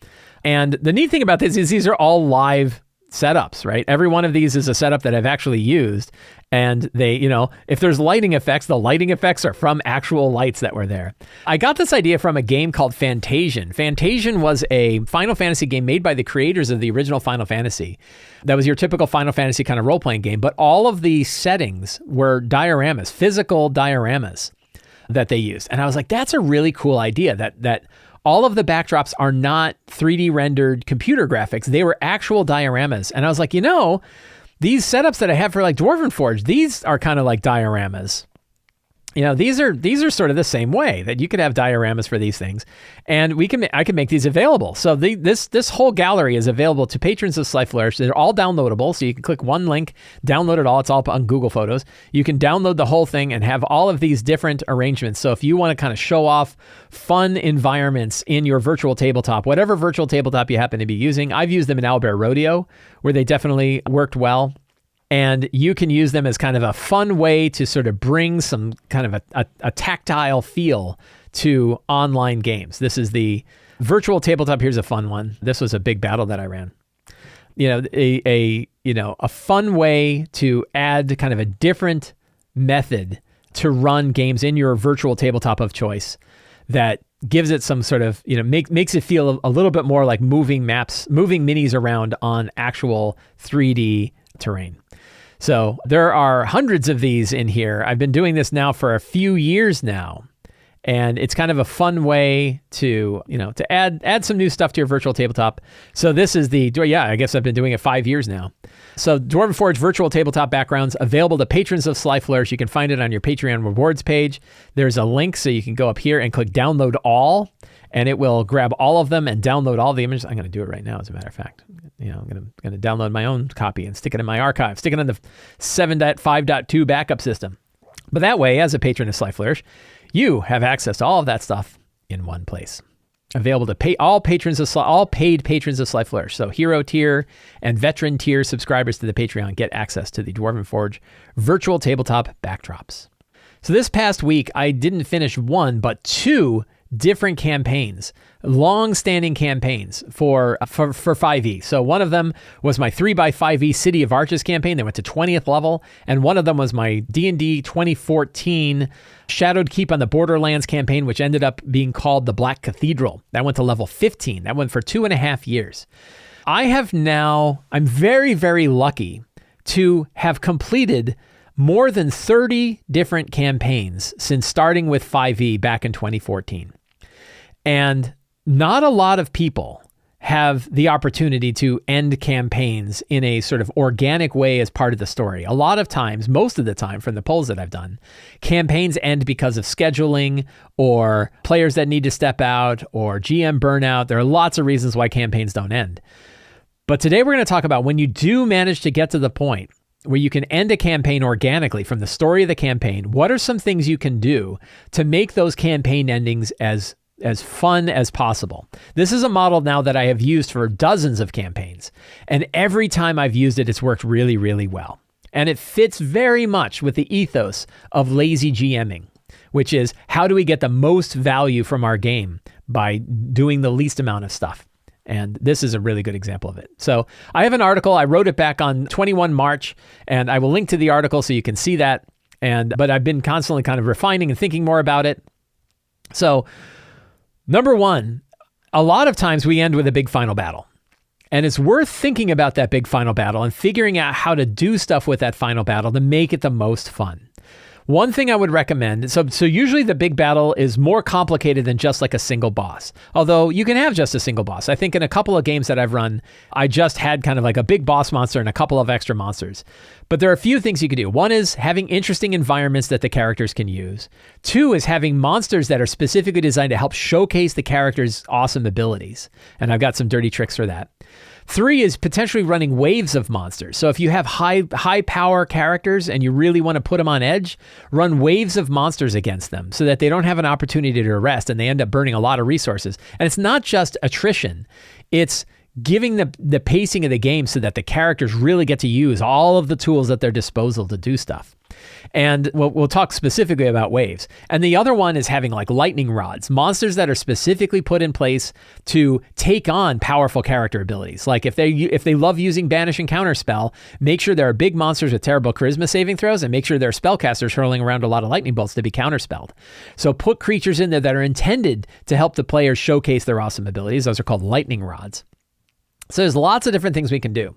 And the neat thing about this is these are all live setups, right? Every one of these is a setup that I've actually used. And they, if there's lighting effects, the lighting effects are from actual lights that were there. I got this idea from a game called Fantasian. Fantasian was a Final Fantasy game made by the creators of the original Final Fantasy. That was your typical Final Fantasy kind of role-playing game, but all of the settings were dioramas, physical dioramas that they used. And I was like, that's a really cool idea that all of the backdrops are not 3D rendered computer graphics. They were actual dioramas. And I was like, these setups that I have for Dwarven Forge, these are kind of like dioramas. these are sort of the same way that you could have dioramas for these things, and I can make these available. So this whole gallery is available to patrons of Sly Flourish. They're all downloadable, so you can click one link, download it all. It's all on Google Photos. You can download the whole thing and have all of these different arrangements. So if you want to kind of show off fun environments in your virtual tabletop, whatever virtual tabletop you happen to be using, I've used them in Owlbear Rodeo, where they definitely worked well. And you can use them as kind of a fun way to sort of bring some kind of a tactile feel to online games. This is the virtual tabletop. Here's a fun one. This was a big battle that I ran. A fun way to add kind of a different method to run games in your virtual tabletop of choice that gives it some sort of, makes it feel a little bit more like moving minis around on actual 3D terrain. So there are hundreds of these in here. I've been doing this now for a few years now, and it's kind of a fun way to add some new stuff to your virtual tabletop. So this is I guess I've been doing it 5 years now. So Dwarven Forge virtual tabletop backgrounds available to patrons of Sly Flourish. You can find it on your Patreon rewards page. There's a link, so you can go up here and click download all, and it will grab all of them and download all the images. I'm going to do it right now, as a matter of fact. I'm going to download my own copy and stick it in my archive, stick it in the 7.5.2 backup system. But that way, as a patron of Sly Flourish, you have access to all of that stuff in one place. Available to all paid patrons of Sly Flourish. So hero tier and veteran tier subscribers to the Patreon get access to the Dwarven Forge virtual tabletop backdrops. So this past week, I didn't finish one, but two different campaigns, long-standing campaigns for 5e. So one of them was my 3x5e City of Arches campaign that went to 20th level, and one of them was my D&D 2014 Shadowed Keep on the Borderlands campaign, which ended up being called the Black Cathedral. That went to level 15. That went for 2.5 years. I'm very, very lucky to have completed more than 30 different campaigns since starting with 5e back in 2014. And not a lot of people have the opportunity to end campaigns in a sort of organic way as part of the story. A lot of times, most of the time from the polls that I've done, campaigns end because of scheduling or players that need to step out or GM burnout. There are lots of reasons why campaigns don't end. But today we're going to talk about when you do manage to get to the point where you can end a campaign organically from the story of the campaign, what are some things you can do to make those campaign endings as fun as possible? This is a model now that I have used for dozens of campaigns, and every time I've used it, it's worked really, really well. And it fits very much with the ethos of lazy GMing, which is how do we get the most value from our game by doing the least amount of stuff? And this is a really good example of it. So I have an article. I wrote it back on 21 March, and I will link to the article so you can see that. But I've been constantly kind of refining and thinking more about it. So number one, a lot of times we end with a big final battle. And it's worth thinking about that big final battle and figuring out how to do stuff with that final battle to make it the most fun. One thing I would recommend, so usually the big battle is more complicated than just like a single boss. Although you can have just a single boss. I think in a couple of games that I've run, I just had kind of like a big boss monster and a couple of extra monsters. But there are a few things you can do. One is having interesting environments that the characters can use. Two is having monsters that are specifically designed to help showcase the character's awesome abilities. And I've got some dirty tricks for that. Three is potentially running waves of monsters. So if you have high power characters and you really want to put them on edge, run waves of monsters against them so that they don't have an opportunity to rest and they end up burning a lot of resources. And it's not just attrition. It's giving the pacing of the game so that the characters really get to use all of the tools at their disposal to do stuff. And we'll talk specifically about waves. And the other one is having like lightning rods, monsters that are specifically put in place to take on powerful character abilities. Like if they love using banish and counterspell, make sure there are big monsters with terrible charisma saving throws and make sure there are spellcasters hurling around a lot of lightning bolts to be counterspelled. So put creatures in there that are intended to help the players showcase their awesome abilities. Those are called lightning rods. So there's lots of different things we can do.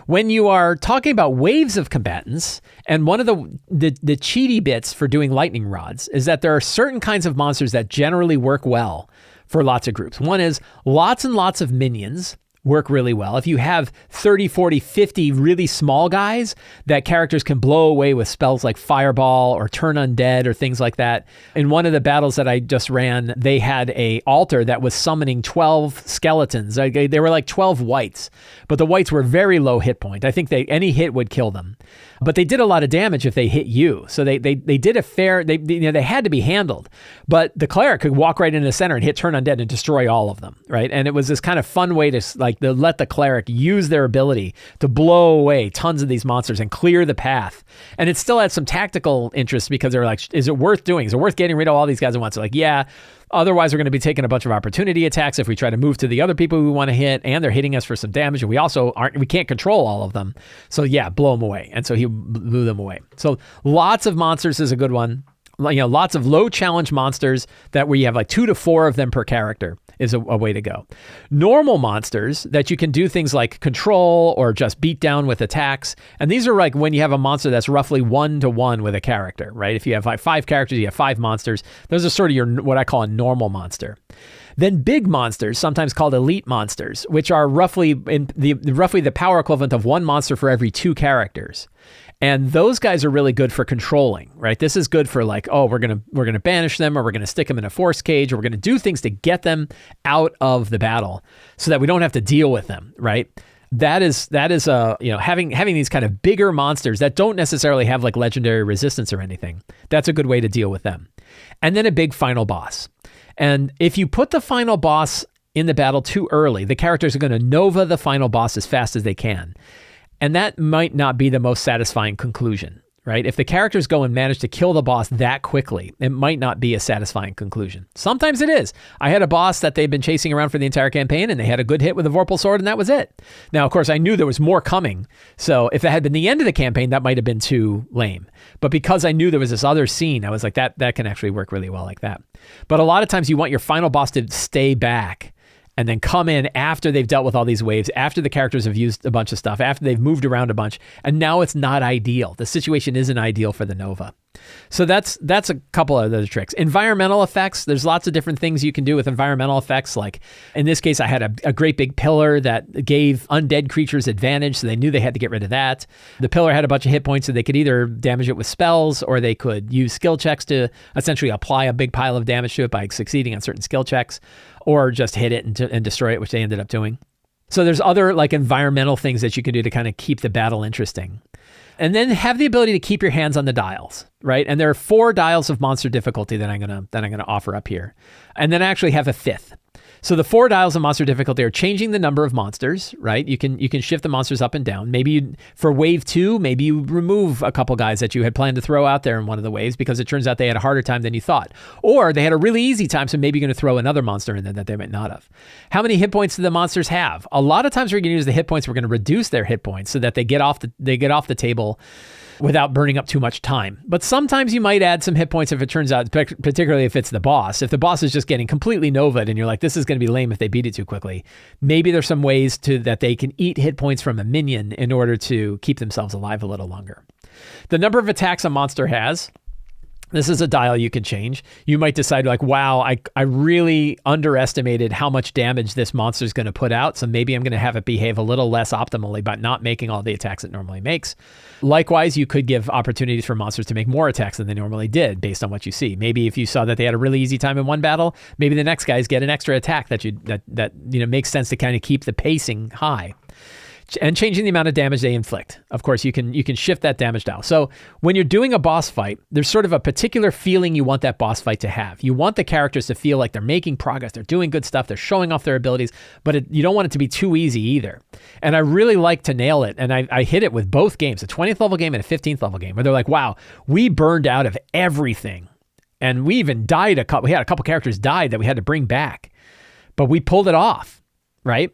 When you are talking about waves of combatants, and one of the cheaty bits for doing lightning rods is that there are certain kinds of monsters that generally work well for lots of groups. One is lots and lots of minions work really well. If you have 30, 40, 50 really small guys that characters can blow away with spells like Fireball or Turn Undead or things like that. In one of the battles that I just ran, they had a altar that was summoning 12 skeletons. They were like 12 whites, but the whites were very low hit point. I think any hit would kill them. But they did a lot of damage if they hit you. So they did a fair, they had to be handled. But the cleric could walk right into the center and hit Turn Undead and destroy all of them, right? And it was this kind of fun way to let the cleric use their ability to blow away tons of these monsters and clear the path. And it still had some tactical interest because they're like, is it worth doing? Is it worth getting rid of all these guys at once? They're like, yeah. Otherwise, we're going to be taking a bunch of opportunity attacks if we try to move to the other people we want to hit, and they're hitting us for some damage, and we can't control all of them. So yeah, blow them away. And so he blew them away. So lots of monsters is a good one. Lots of low challenge monsters where you have like 2 to 4 of them per character is a way to go. Normal monsters that you can do things like control or just beat down with attacks. And these are like when you have a monster that's roughly 1-to-1 with a character, right? If you have like 5 characters, you have 5 monsters. Those are sort of what I call a normal monster. Then big monsters, sometimes called elite monsters, which are roughly the power equivalent of 1 monster for every 2 characters. And those guys are really good for controlling, right? This is good for like, oh, we're gonna banish them, or we're gonna stick them in a force cage, or we're gonna do things to get them out of the battle so that we don't have to deal with them, right? That is having these kind of bigger monsters that don't necessarily have like legendary resistance or anything. That's a good way to deal with them. And then a big final boss. And if you put the final boss in the battle too early, the characters are going to Nova the final boss as fast as they can. And that might not be the most satisfying conclusion, right? If the characters go and manage to kill the boss that quickly, it might not be a satisfying conclusion. Sometimes it is. I had a boss that they've been chasing around for the entire campaign, and they had a good hit with a Vorpal Sword, and that was it. Now, of course, I knew there was more coming. So if that had been the end of the campaign, that might have been too lame. But because I knew there was this other scene, I was like, that can actually work really well like that. But a lot of times you want your final boss to stay back and then come in after they've dealt with all these waves, after the characters have used a bunch of stuff, after they've moved around a bunch, and now it's not ideal. The situation isn't ideal for the Nova. So that's a couple of other tricks. Environmental effects, there's lots of different things you can do with environmental effects. Like in this case, I had a great big pillar that gave undead creatures advantage, so they knew they had to get rid of that. The pillar had a bunch of hit points, so they could either damage it with spells, or they could use skill checks to essentially apply a big pile of damage to it by succeeding on certain skill checks, or just hit it and destroy it, which they ended up doing. So there's other like environmental things that you can do to kind of keep the battle interesting. And then have the ability to keep your hands on the dials, right? And there are 4 dials of monster difficulty that I'm gonna offer up here. And then I actually have a 5th. So the 4 dials of monster difficulty are changing the number of monsters, right? You can shift the monsters up and down. Maybe for wave 2, maybe you remove a couple guys that you had planned to throw out there in one of the waves because it turns out they had a harder time than you thought. Or they had a really easy time, so maybe you're going to throw another monster in there that they might not have. How many hit points do the monsters have? A lot of times we're going to use the hit points, we're going to reduce their hit points so that they get off the table without burning up too much time. But sometimes you might add some hit points if it turns out, particularly if it's the boss. If the boss is just getting completely Nova'd and you're like, this is going to be lame if they beat it too quickly, maybe there's some ways that they can eat hit points from a minion in order to keep themselves alive a little longer. The number of attacks a monster has, this is a dial you can change. You might decide like, wow, I really underestimated how much damage this monster is going to put out. So maybe I'm going to have it behave a little less optimally by not making all the attacks it normally makes. Likewise, you could give opportunities for monsters to make more attacks than they normally did based on what you see. Maybe if you saw that they had a really easy time in one battle, maybe the next guys get an extra attack that makes sense to kind of keep the pacing high. And changing the amount of damage they inflict. Of course, you can shift that damage dial. So when you're doing a boss fight, there's sort of a particular feeling you want that boss fight to have. You want the characters to feel like they're making progress, they're doing good stuff, they're showing off their abilities, but you don't want it to be too easy either. And I really like to nail it, and I hit it with both games, a 20th level game and a 15th level game, where they're like, wow, we burned out of everything. And we even we had a couple characters died that we had to bring back, but we pulled it off, right?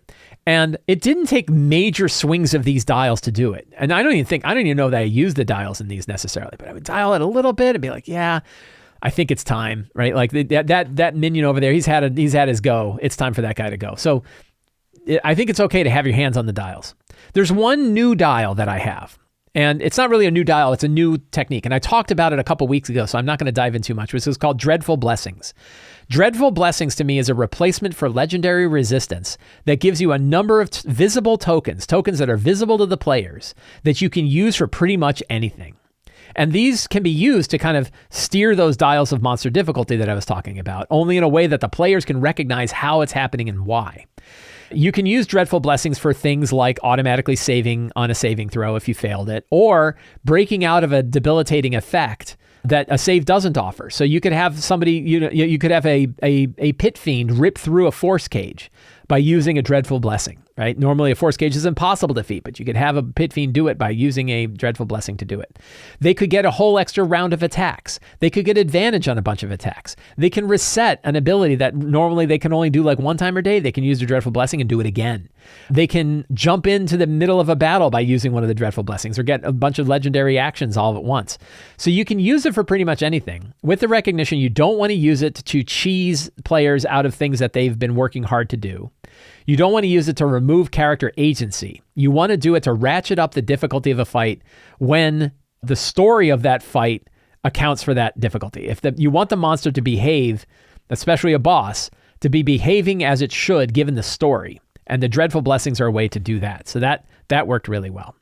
And it didn't take major swings of these dials to do it. And I don't even know that I used the dials in these necessarily, but I would dial it a little bit and be like, yeah, I think it's time, right? Like that minion over there, he's had his go. It's time for that guy to go. So I think it's okay to have your hands on the dials. There's one new dial that I have, And it's not really a new dial, it's a new technique. And I talked about it a couple weeks ago, so I'm not going to dive in too much, which is called Dreadful Blessings. Dreadful Blessings to me is a replacement for legendary resistance that gives you a number of visible tokens that are visible to the players that you can use for pretty much anything. And these can be used to kind of steer those dials of monster difficulty that I was talking about, only in a way that the players can recognize how it's happening and why. You can use Dreadful Blessings for things like automatically saving on a saving throw if you failed it, or breaking out of a debilitating effect that a save doesn't offer. So you could have somebody, you could have a pit fiend rip through a force cage by using a Dreadful Blessing, right? Normally a force cage is impossible to defeat, but you could have a pit fiend do it by using a Dreadful Blessing to do it. They could get a whole extra round of attacks. They could get advantage on a bunch of attacks. They can reset an ability that normally they can only do like one time a day. They can use their Dreadful Blessing and do it again. They can jump into the middle of a battle by using one of the Dreadful Blessings, or get a bunch of legendary actions all at once. So you can use it for pretty much anything, with the recognition you don't want to use it to cheese players out of things that they've been working hard to do. You don't want to use it to remove character agency. You want to do it to ratchet up the difficulty of a fight when the story of that fight accounts for that difficulty. You want the monster to behave, especially a boss, to be behaving as it should given the story. And the Dreadful Blessings are a way to do that. So that worked really well.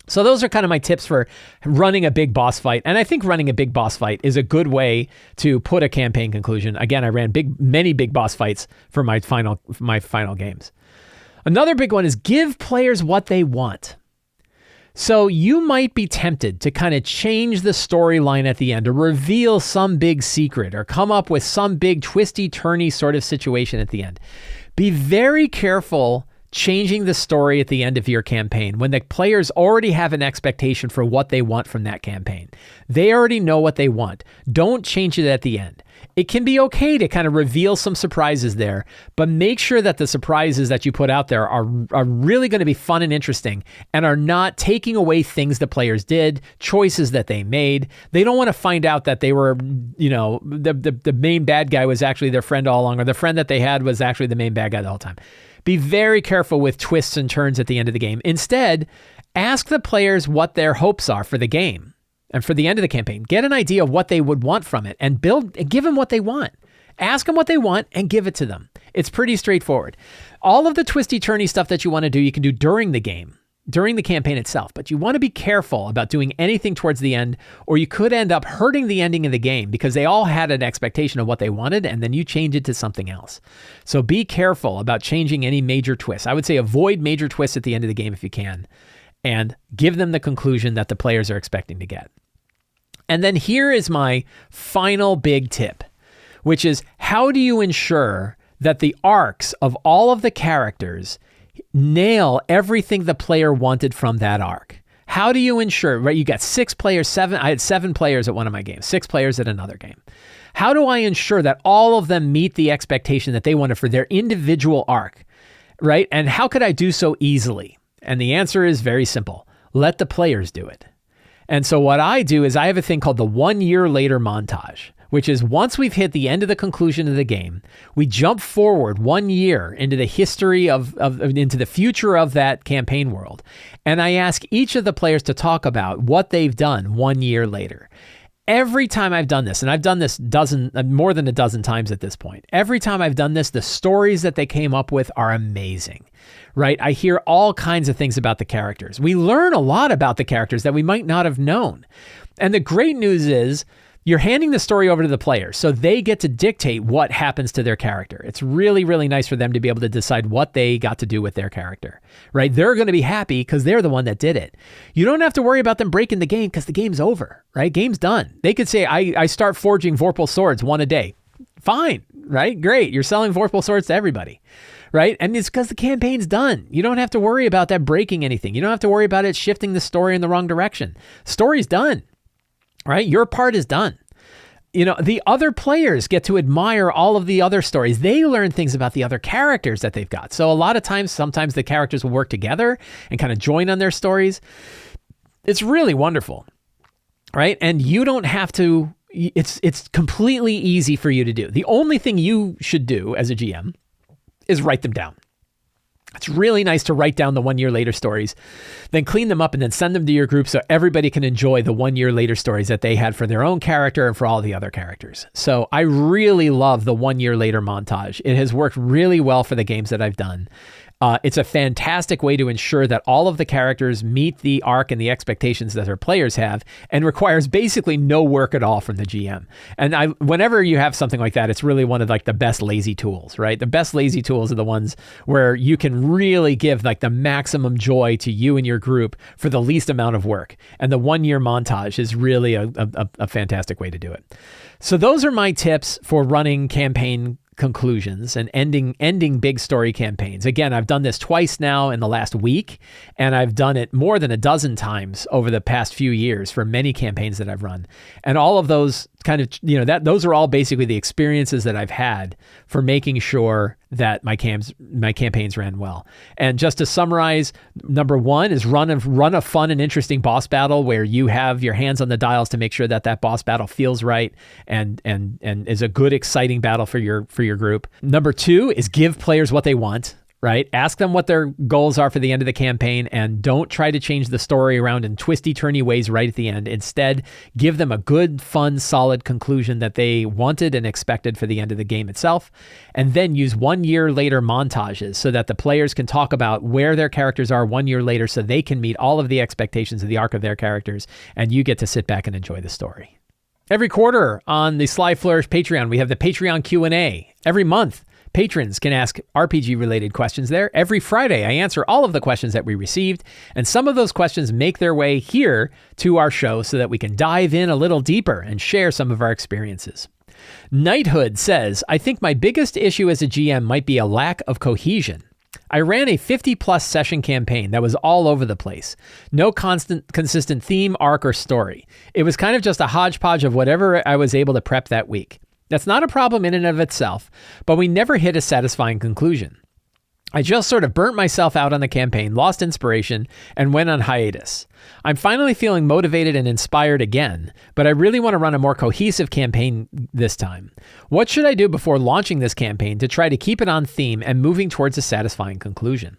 So those are kind of my tips for running a big boss fight. And I think running a big boss fight is a good way to put a campaign conclusion. Again, I ran many big boss fights for my final games. Another big one is give players what they want. So you might be tempted to kind of change the storyline at the end, or reveal some big secret, or come up with some big twisty-turny sort of situation at the end. Be very careful changing the story at the end of your campaign when the players already have an expectation for what they want from that campaign. They already know what they want. Don't change it at the end. It can be okay to kind of reveal some surprises there, but make sure that the surprises that you put out there are really going to be fun and interesting, and are not taking away things the players did, choices that they made. They don't want to find out that they were, the main bad guy was actually their friend all along, or the friend that they had was actually the main bad guy the whole time. Be very careful with twists and turns at the end of the game. Instead, ask the players what their hopes are for the game and for the end of the campaign. Get an idea of what they would want from it, and give them what they want. Ask them what they want and give it to them. It's pretty straightforward. All of the twisty-turny stuff that you want to do, you can do during the game, during the campaign itself, but you want to be careful about doing anything towards the end, or you could end up hurting the ending of the game because they all had an expectation of what they wanted, and then you change it to something else. So be careful about changing any major twists. I would say avoid major twists at the end of the game if you can, and give them the conclusion that the players are expecting to get. And then here is my final big tip, which is, how do you ensure that the arcs of all of the characters nail everything the player wanted from that arc? How do you ensure, right? You got 6 players, I had 7 players at one of my games, 6 players at another game. How do I ensure that all of them meet the expectation that they wanted for their individual arc, right? And how could I do so easily? And the answer is very simple. Let the players do it. And so what I do is I have a thing called the 1 year later montage, which is once we've hit the end of the conclusion of the game, we jump forward 1 year into the history into the future of that campaign world. And I ask each of the players to talk about what they've done 1 year later. Every time I've done this, and I've done this more than a dozen times at this point, every time I've done this, the stories that they came up with are amazing, right? I hear all kinds of things about the characters. We learn a lot about the characters that we might not have known. And the great news is, you're handing the story over to the players, so they get to dictate what happens to their character. It's really, really nice for them to be able to decide what they got to do with their character, right? They're going to be happy because they're the one that did it. You don't have to worry about them breaking the game because the game's over, right? Game's done. They could say, I start forging Vorpal swords 1 a day. Fine, right? Great. You're selling Vorpal swords to everybody, right? And it's because the campaign's done. You don't have to worry about that breaking anything. You don't have to worry about it shifting the story in the wrong direction. Story's done. Right? Your part is done. The other players get to admire all of the other stories. They learn things about the other characters that they've got. So a lot of times, sometimes the characters will work together and kind of join on their stories. It's really wonderful, right? And you don't have to, it's completely easy for you to do. The only thing you should do as a GM is write them down. It's really nice to write down the 1 year later stories, then clean them up and then send them to your group so everybody can enjoy the 1 year later stories that they had for their own character and for all the other characters. So I really love the 1 year later montage. It has worked really well for the games that I've done. It's a fantastic way to ensure that all of the characters meet the arc and the expectations that their players have, and requires basically no work at all from the GM. And whenever you have something like that, it's really one of like the best lazy tools, right? The best lazy tools are the ones where you can really give like the maximum joy to you and your group for the least amount of work. And the 1 year montage is really a fantastic way to do it. So those are my tips for running campaign conclusions and ending big story campaigns. Again, I've done this twice now in the last week, and I've done it more than a dozen times over the past few years for many campaigns that I've run. And all of those kind of, those are all basically the experiences that I've had for making sure that my campaigns ran well. And just to summarize, number one is run a fun and interesting boss battle where you have your hands on the dials to make sure that boss battle feels right and is a good, exciting battle for your group. Number two is give players what they want. Right? Ask them what their goals are for the end of the campaign, and don't try to change the story around in twisty-turny ways right at the end. Instead, give them a good, fun, solid conclusion that they wanted and expected for the end of the game itself. And then use 1 year later montages so that the players can talk about where their characters are 1 year later so they can meet all of the expectations of the arc of their characters, and you get to sit back and enjoy the story. Every quarter on the Sly Flourish Patreon, we have the Patreon Q&A. Every month, patrons can ask RPG-related questions there. Every Friday, I answer all of the questions that we received, and some of those questions make their way here to our show so that we can dive in a little deeper and share some of our experiences. Knighthood says, I think my biggest issue as a GM might be a lack of cohesion. I ran a 50-plus session campaign that was all over the place. No consistent theme, arc, or story. It was kind of just a hodgepodge of whatever I was able to prep that week. That's not a problem in and of itself, but we never hit a satisfying conclusion. I just sort of burnt myself out on the campaign, lost inspiration, and went on hiatus. I'm finally feeling motivated and inspired again, but I really want to run a more cohesive campaign this time. What should I do before launching this campaign to try to keep it on theme and moving towards a satisfying conclusion?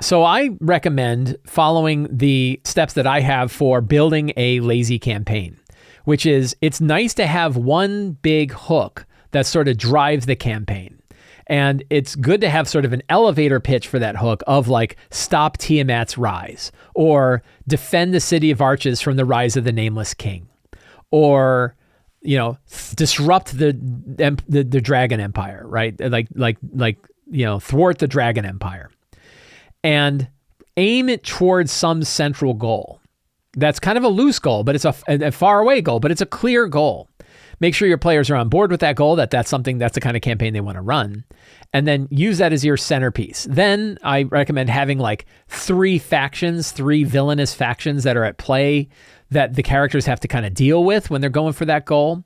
So I recommend following the steps that I have for building a lazy campaign, which is it's nice to have one big hook that sort of drives the campaign. And it's good to have sort of an elevator pitch for that hook of like, stop Tiamat's rise, or defend the city of Arches from the rise of the Nameless King, or, disrupt the Dragon Empire, right? Thwart the Dragon Empire. And aim it towards some central goal. That's kind of a loose goal, but it's a far away goal, but it's a clear goal. Make sure your players are on board with that goal, that's the kind of campaign they want to run. And then use that as your centerpiece. Then I recommend having like three villainous factions that are at play that the characters have to kind of deal with when they're going for that goal.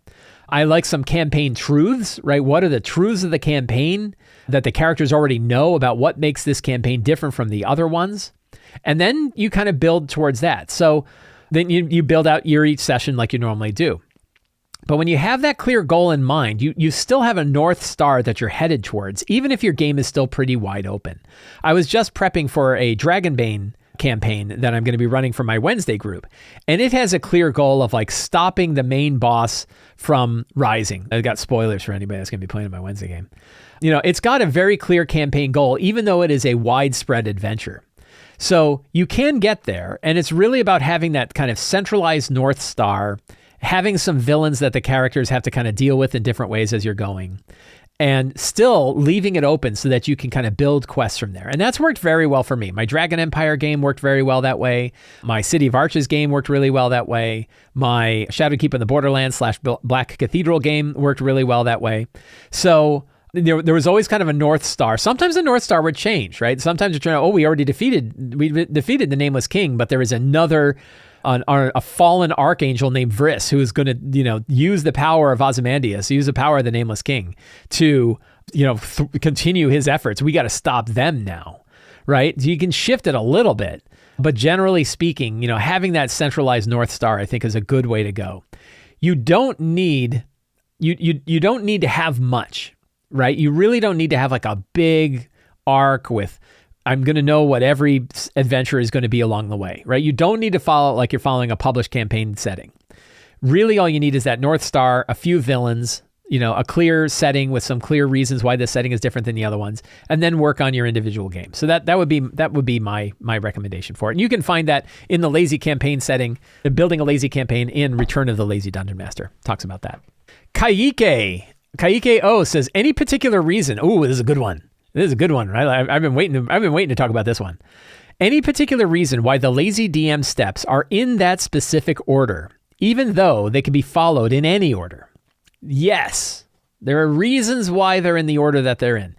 I like some campaign truths, right? What are the truths of the campaign that the characters already know about what makes this campaign different from the other ones? And then you kind of build towards that. So then you build out each session like you normally do. But when you have that clear goal in mind, you still have a North Star that you're headed towards, even if your game is still pretty wide open. I was just prepping for a Dragonbane campaign that I'm going to be running for my Wednesday group. And it has a clear goal of like stopping the main boss from rising. I've got spoilers for anybody that's going to be playing my Wednesday game. It's got a very clear campaign goal, even though it is a widespread adventure. So you can get there, and it's really about having that kind of centralized North Star, having some villains that the characters have to kind of deal with in different ways as you're going, and still leaving it open so that you can kind of build quests from there. And that's worked very well for me. My Dragon Empire game worked very well that way. My City of Arches game worked really well that way. My Shadowkeep in the Borderlands / Black Cathedral game worked really well that way. So there was always kind of a North Star. Sometimes the North Star would change, right? Sometimes you're trying to, we defeated the Nameless King, but there is a fallen archangel named Vriss who is going to, use the power of Ozymandias, use the power of the Nameless King to, continue his efforts. We got to stop them now, right? So you can shift it a little bit, but generally speaking, having that centralized North Star, I think, is a good way to go. You don't need to have much, right? You really don't need to have like a big arc with I'm going to know what every adventure is going to be along the way, right? You don't need to follow it like you're following a published campaign setting. Really, all you need is that North Star, a few villains, a clear setting with some clear reasons why this setting is different than the other ones, and then work on your individual game. So that would be my recommendation for it. And you can find that in the lazy campaign setting, building a lazy campaign in Return of the Lazy Dungeon Master. Talks about that. Kaike O says, any particular reason? Ooh, this is a good one. This is a good one, right? I've been waiting to talk about this one. Any particular reason why the lazy DM steps are in that specific order, even though they can be followed in any order? Yes, there are reasons why they're in the order that they're in.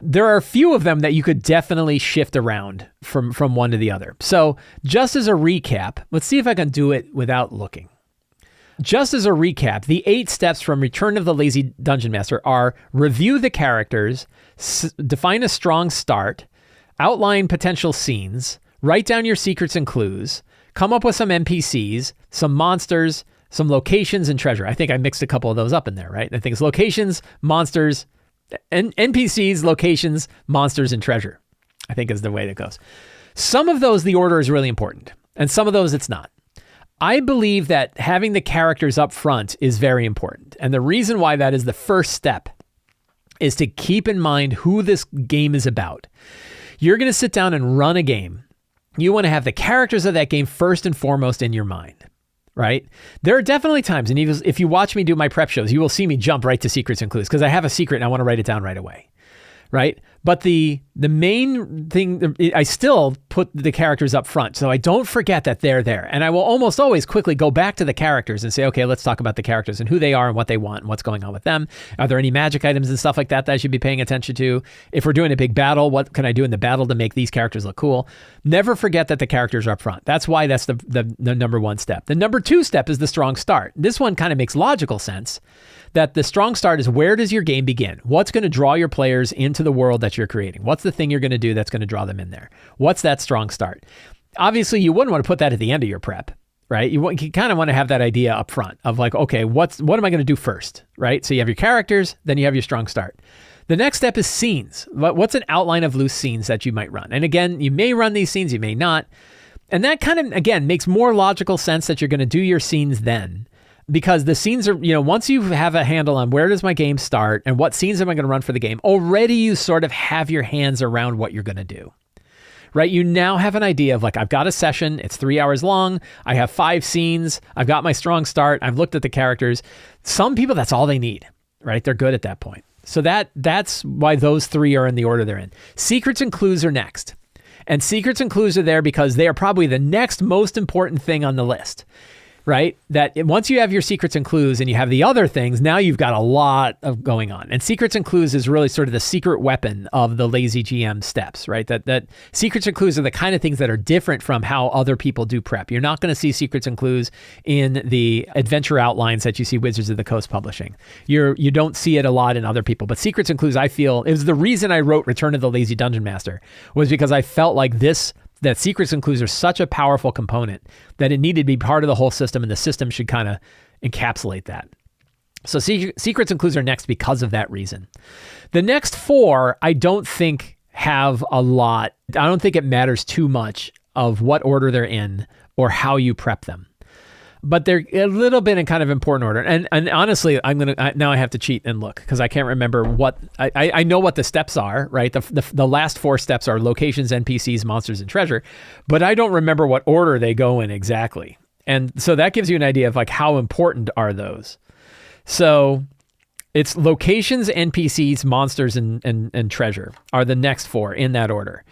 There are a few of them that you could definitely shift around from one to the other. So just as a recap, let's see if I can do it without looking. Just as a recap, the 8 steps from Return of the Lazy Dungeon Master are: review the characters, define a strong start, outline potential scenes, write down your secrets and clues, come up with some NPCs, some monsters, some locations, and treasure. I think I mixed a couple of those up in there, right? I think it's locations, monsters, NPCs, locations, monsters, and treasure, I think is the way that goes. Some of those, the order is really important, and some of those it's not. I believe that having the characters up front is very important. And the reason why that is the first step is to keep in mind who this game is about. You're going to sit down and run a game. You want to have the characters of that game first and foremost in your mind, right? There are definitely times, and if you watch me do my prep shows, you will see me jump right to secrets and clues because I have a secret and I want to write it down right away, right? But the main thing, I still put the characters up front, so I don't forget that they're there. And I will almost always quickly go back to the characters and say, okay, let's talk about the characters and who they are and what they want and what's going on with them. Are there any magic items and stuff like that I should be paying attention to? If we're doing a big battle, what can I do in the battle to make these characters look cool? Never forget that the characters are up front. That's why that's the number 1 step. The number 2 step is the strong start. This one kind of makes logical sense. That the strong start is, where does your game begin? What's going to draw your players into the world that you're creating? What's the thing you're going to do that's going to draw them in there? What's that strong start? Obviously, you wouldn't want to put that at the end of your prep, right? You kind of want to have that idea up front of like, okay, what am I going to do first, right? So you have your characters, then you have your strong start. The next step is scenes. What's an outline of loose scenes that you might run? And again, you may run these scenes, you may not. And that kind of, again, makes more logical sense that you're going to do your scenes then. Because the scenes are, once you have a handle on where does my game start and what scenes am I going to run for the game, already you sort of have your hands around what you're going to do, right? You now have an idea of like, I've got a session, it's 3 hours long, I have 5 scenes, I've got my strong start, I've looked at the characters. Some people, that's all they need, right? They're good at that point. So that's why those 3 are in the order they're in. Secrets and clues are next. And secrets and clues are there because they are probably the next most important thing on the list. Right? That once you have your secrets and clues and you have the other things, now you've got a lot of going on. And secrets and clues is really sort of the secret weapon of the lazy GM steps, right? That secrets and clues are the kind of things that are different from how other people do prep. You're not going to see secrets and clues in the adventure outlines that you see Wizards of the Coast publishing. You don't see it a lot in other people, but secrets and clues, I feel, is the reason I wrote Return of the Lazy Dungeon Master, was because I felt like that secrets and clues are such a powerful component that it needed to be part of the whole system, and the system should kind of encapsulate that. So secrets and clues are next because of that reason. The next 4, I don't think have a lot. I don't think it matters too much of what order they're in or how you prep them. But they're a little bit in kind of important order. And honestly, now I have to cheat and look because I can't remember what, I know what the steps are, right? The last 4 steps are locations, NPCs, monsters, and treasure, but I don't remember what order they go in exactly. And so that gives you an idea of like how important are those. So it's locations, NPCs, monsters, and treasure are the next 4 in that order.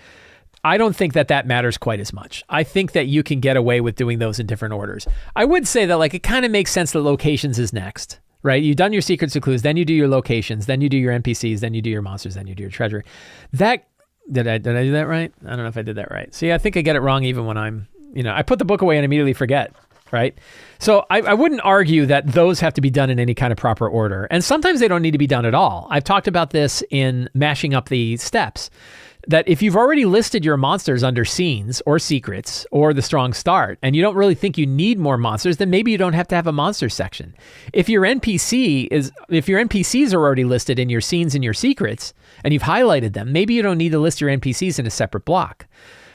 I don't think that matters quite as much. I think that you can get away with doing those in different orders. I would say that like it kind of makes sense that locations is next, right? You've done your secrets and clues, then you do your locations, then you do your NPCs, then you do your monsters, then you do your treasure. Did I do that right? I don't know if I did that right. See, I think I get it wrong even when I put the book away and immediately forget, right? So I wouldn't argue that those have to be done in any kind of proper order. And sometimes they don't need to be done at all. I've talked about this in mashing up the steps. that if you've already listed your monsters under scenes or secrets or the strong start, and you don't really think you need more monsters, then maybe you don't have to have a monster section. If your NPCs are already listed in your scenes and your secrets, and you've highlighted them, maybe you don't need to list your NPCs in a separate block.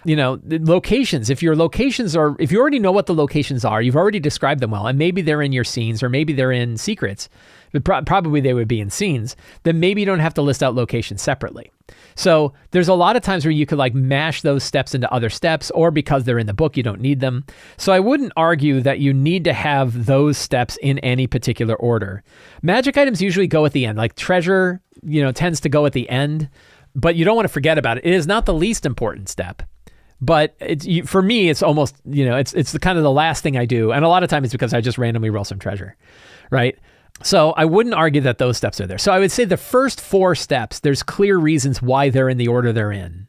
The locations, if you already know what the locations are, you've already described them well, and maybe they're in your scenes or maybe they're in secrets, but probably they would be in scenes, then maybe you don't have to list out locations separately. So there's a lot of times where you could mash those steps into other steps, or because they're in the book, you don't need them. So I wouldn't argue that you need to have those steps in any particular order. Magic items usually go at the end, like treasure, tends to go at the end, but you don't want to forget about it. It is not the least important step. But for me, it's almost, it's the kind of the last thing I do. And a lot of times it's because I just randomly roll some treasure, right? So I wouldn't argue that those steps are there. So I would say the first 4 steps, there's clear reasons why they're in the order they're in.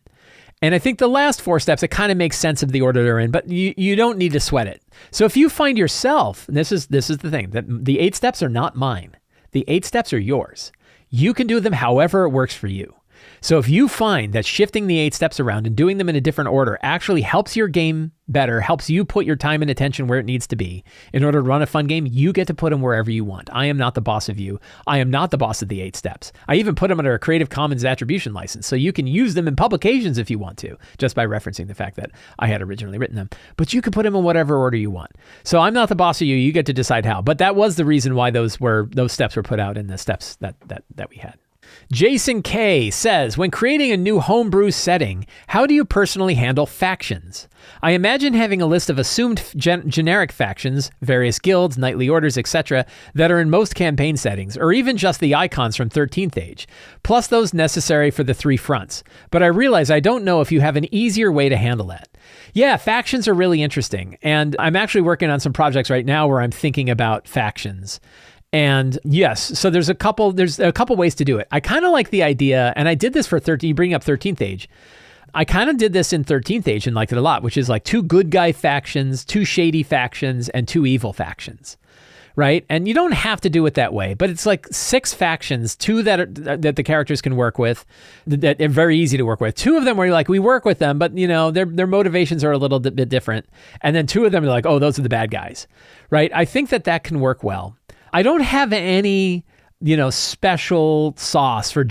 And I think the last 4 steps, it kind of makes sense of the order they're in, but you don't need to sweat it. So if you find yourself, and this is the thing, that the 8 steps are not mine. The 8 steps are yours. You can do them however it works for you. So if you find that shifting the 8 steps around and doing them in a different order actually helps your game better, helps you put your time and attention where it needs to be in order to run a fun game, you get to put them wherever you want. I am not the boss of you. I am not the boss of the 8 steps. I even put them under a Creative Commons attribution license, so you can use them in publications if you want to, just by referencing the fact that I had originally written them. But you can put them in whatever order you want. So I'm not the boss of you. You get to decide how. But that was the reason why those steps were put out in the steps that we had. Jason K says, when creating a new homebrew setting, how do you personally handle factions? I imagine having a list of assumed generic factions, various guilds, knightly orders, etc., that are in most campaign settings, or even just the icons from 13th Age, plus those necessary for the 3 fronts. But I realize I don't know if you have an easier way to handle that. Yeah, factions are really interesting, and I'm actually working on some projects right now where I'm thinking about factions. And yes, so there's a couple ways to do it. I kind of like the idea, and I did this for you bring up 13th Age. I kind of did this in 13th Age and liked it a lot, which is 2 good guy factions, 2 shady factions, and 2 evil factions, right? And you don't have to do it that way, but it's 6 factions, 2 that the characters can work with, that are very easy to work with. 2 of them where you're we work with them, but their motivations are a little bit different. And then 2 of them are oh, those are the bad guys, right? I think that can work well. I don't have any, special sauce for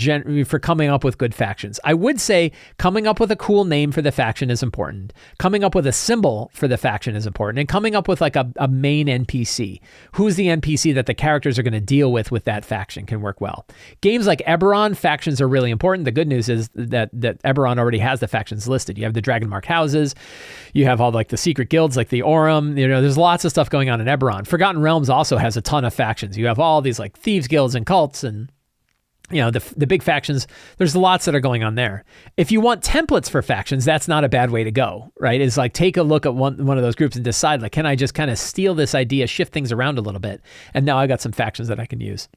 coming up with good factions. I would say coming up with a cool name for the faction is important. Coming up with a symbol for the faction is important. And coming up with a main NPC. Who's the NPC that the characters are going to deal with that faction can work well. Games like Apperance, factions are really important. The good news is that Apperance already has the factions listed. You have the Dragon Mark houses. You have all the secret guilds like the Aurum. There's lots of stuff going on in Apperance. Forgotten Realms also has a ton of factions. You have all these thieves guilds and cults and the big factions. There's lots that are going on there. If you want templates for factions, that's not a bad way to go, right? Is take a look at one of those groups and decide can I just kind of steal this idea, shift things around a little bit, and now I got some factions that I can use.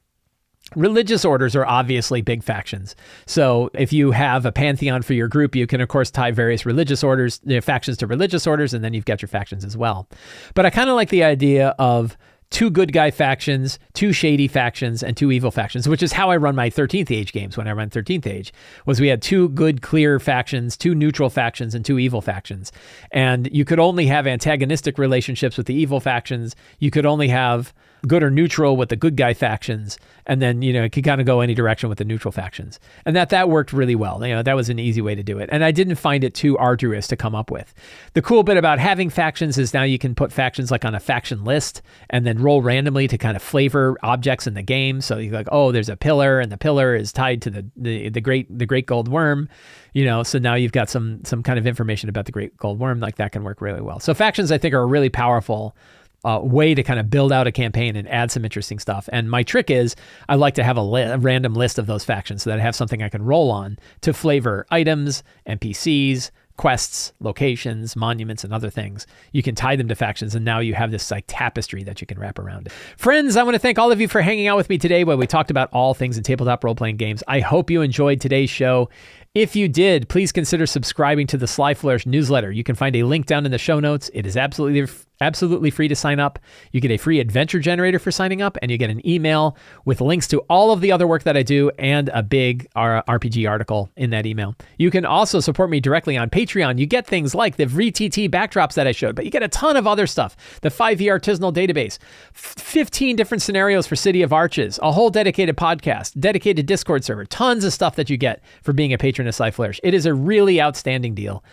Religious orders are obviously big factions. So if you have a pantheon for your group, you can of course tie various religious orders, factions to religious orders, and then you've got your factions as well. But I kind of like the idea of 2 good guy factions, 2 shady factions, and 2 evil factions, which is how I run my 13th Age games when I run 13th Age, was we had 2 good, clear factions, 2 neutral factions, and 2 evil factions. And you could only have antagonistic relationships with the evil factions. You could only have good or neutral with the good guy factions. And then, it could kind of go any direction with the neutral factions. And that worked really well. That was an easy way to do it. And I didn't find it too arduous to come up with. The cool bit about having factions is now you can put factions on a faction list and then roll randomly to kind of flavor objects in the game. So you're oh, there's a pillar, and the pillar is tied to the great gold worm. So now you've got some kind of information about the great gold worm. That can work really well. So factions, I think, are a really powerful way to kind of build out a campaign and add some interesting stuff. And my trick is I like to have a random list of those factions so that I have something I can roll on to flavor items, NPCs, quests, locations, monuments, and other things. You can tie them to factions, and now you have this tapestry that you can wrap around it. Friends, I want to thank all of you for hanging out with me today where we talked about all things in tabletop role-playing games. I hope you enjoyed today's show. If you did, please consider subscribing to the Sly Flourish newsletter. You can find a link down in the show notes. It is absolutely free to sign up. You get a free adventure generator for signing up, and you get an email with links to all of the other work that I do and a big RPG article in that email. You can also support me directly on Patreon. You get things like the VTT backdrops that I showed, but you get a ton of other stuff. The 5e artisanal database, 15 different scenarios for City of Arches, a whole dedicated podcast, dedicated Discord server, tons of stuff that you get for being a patron of Sly Flourish. It is a really outstanding deal.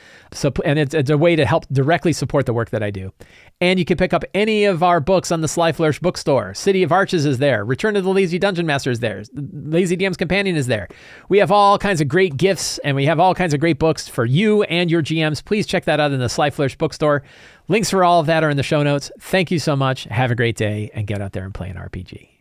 And it's a way to help directly support the work that I do. And you can pick up any of our books on the Sly Flourish bookstore. City of Arches is there. Return of the Lazy Dungeon Master is there. Lazy DM's Companion is there. We have all kinds of great gifts, and we have all kinds of great books for you and your GMs. Please check that out in the Sly Flourish bookstore. Links for all of that are in the show notes. Thank you so much. Have a great day, and get out there and play an RPG.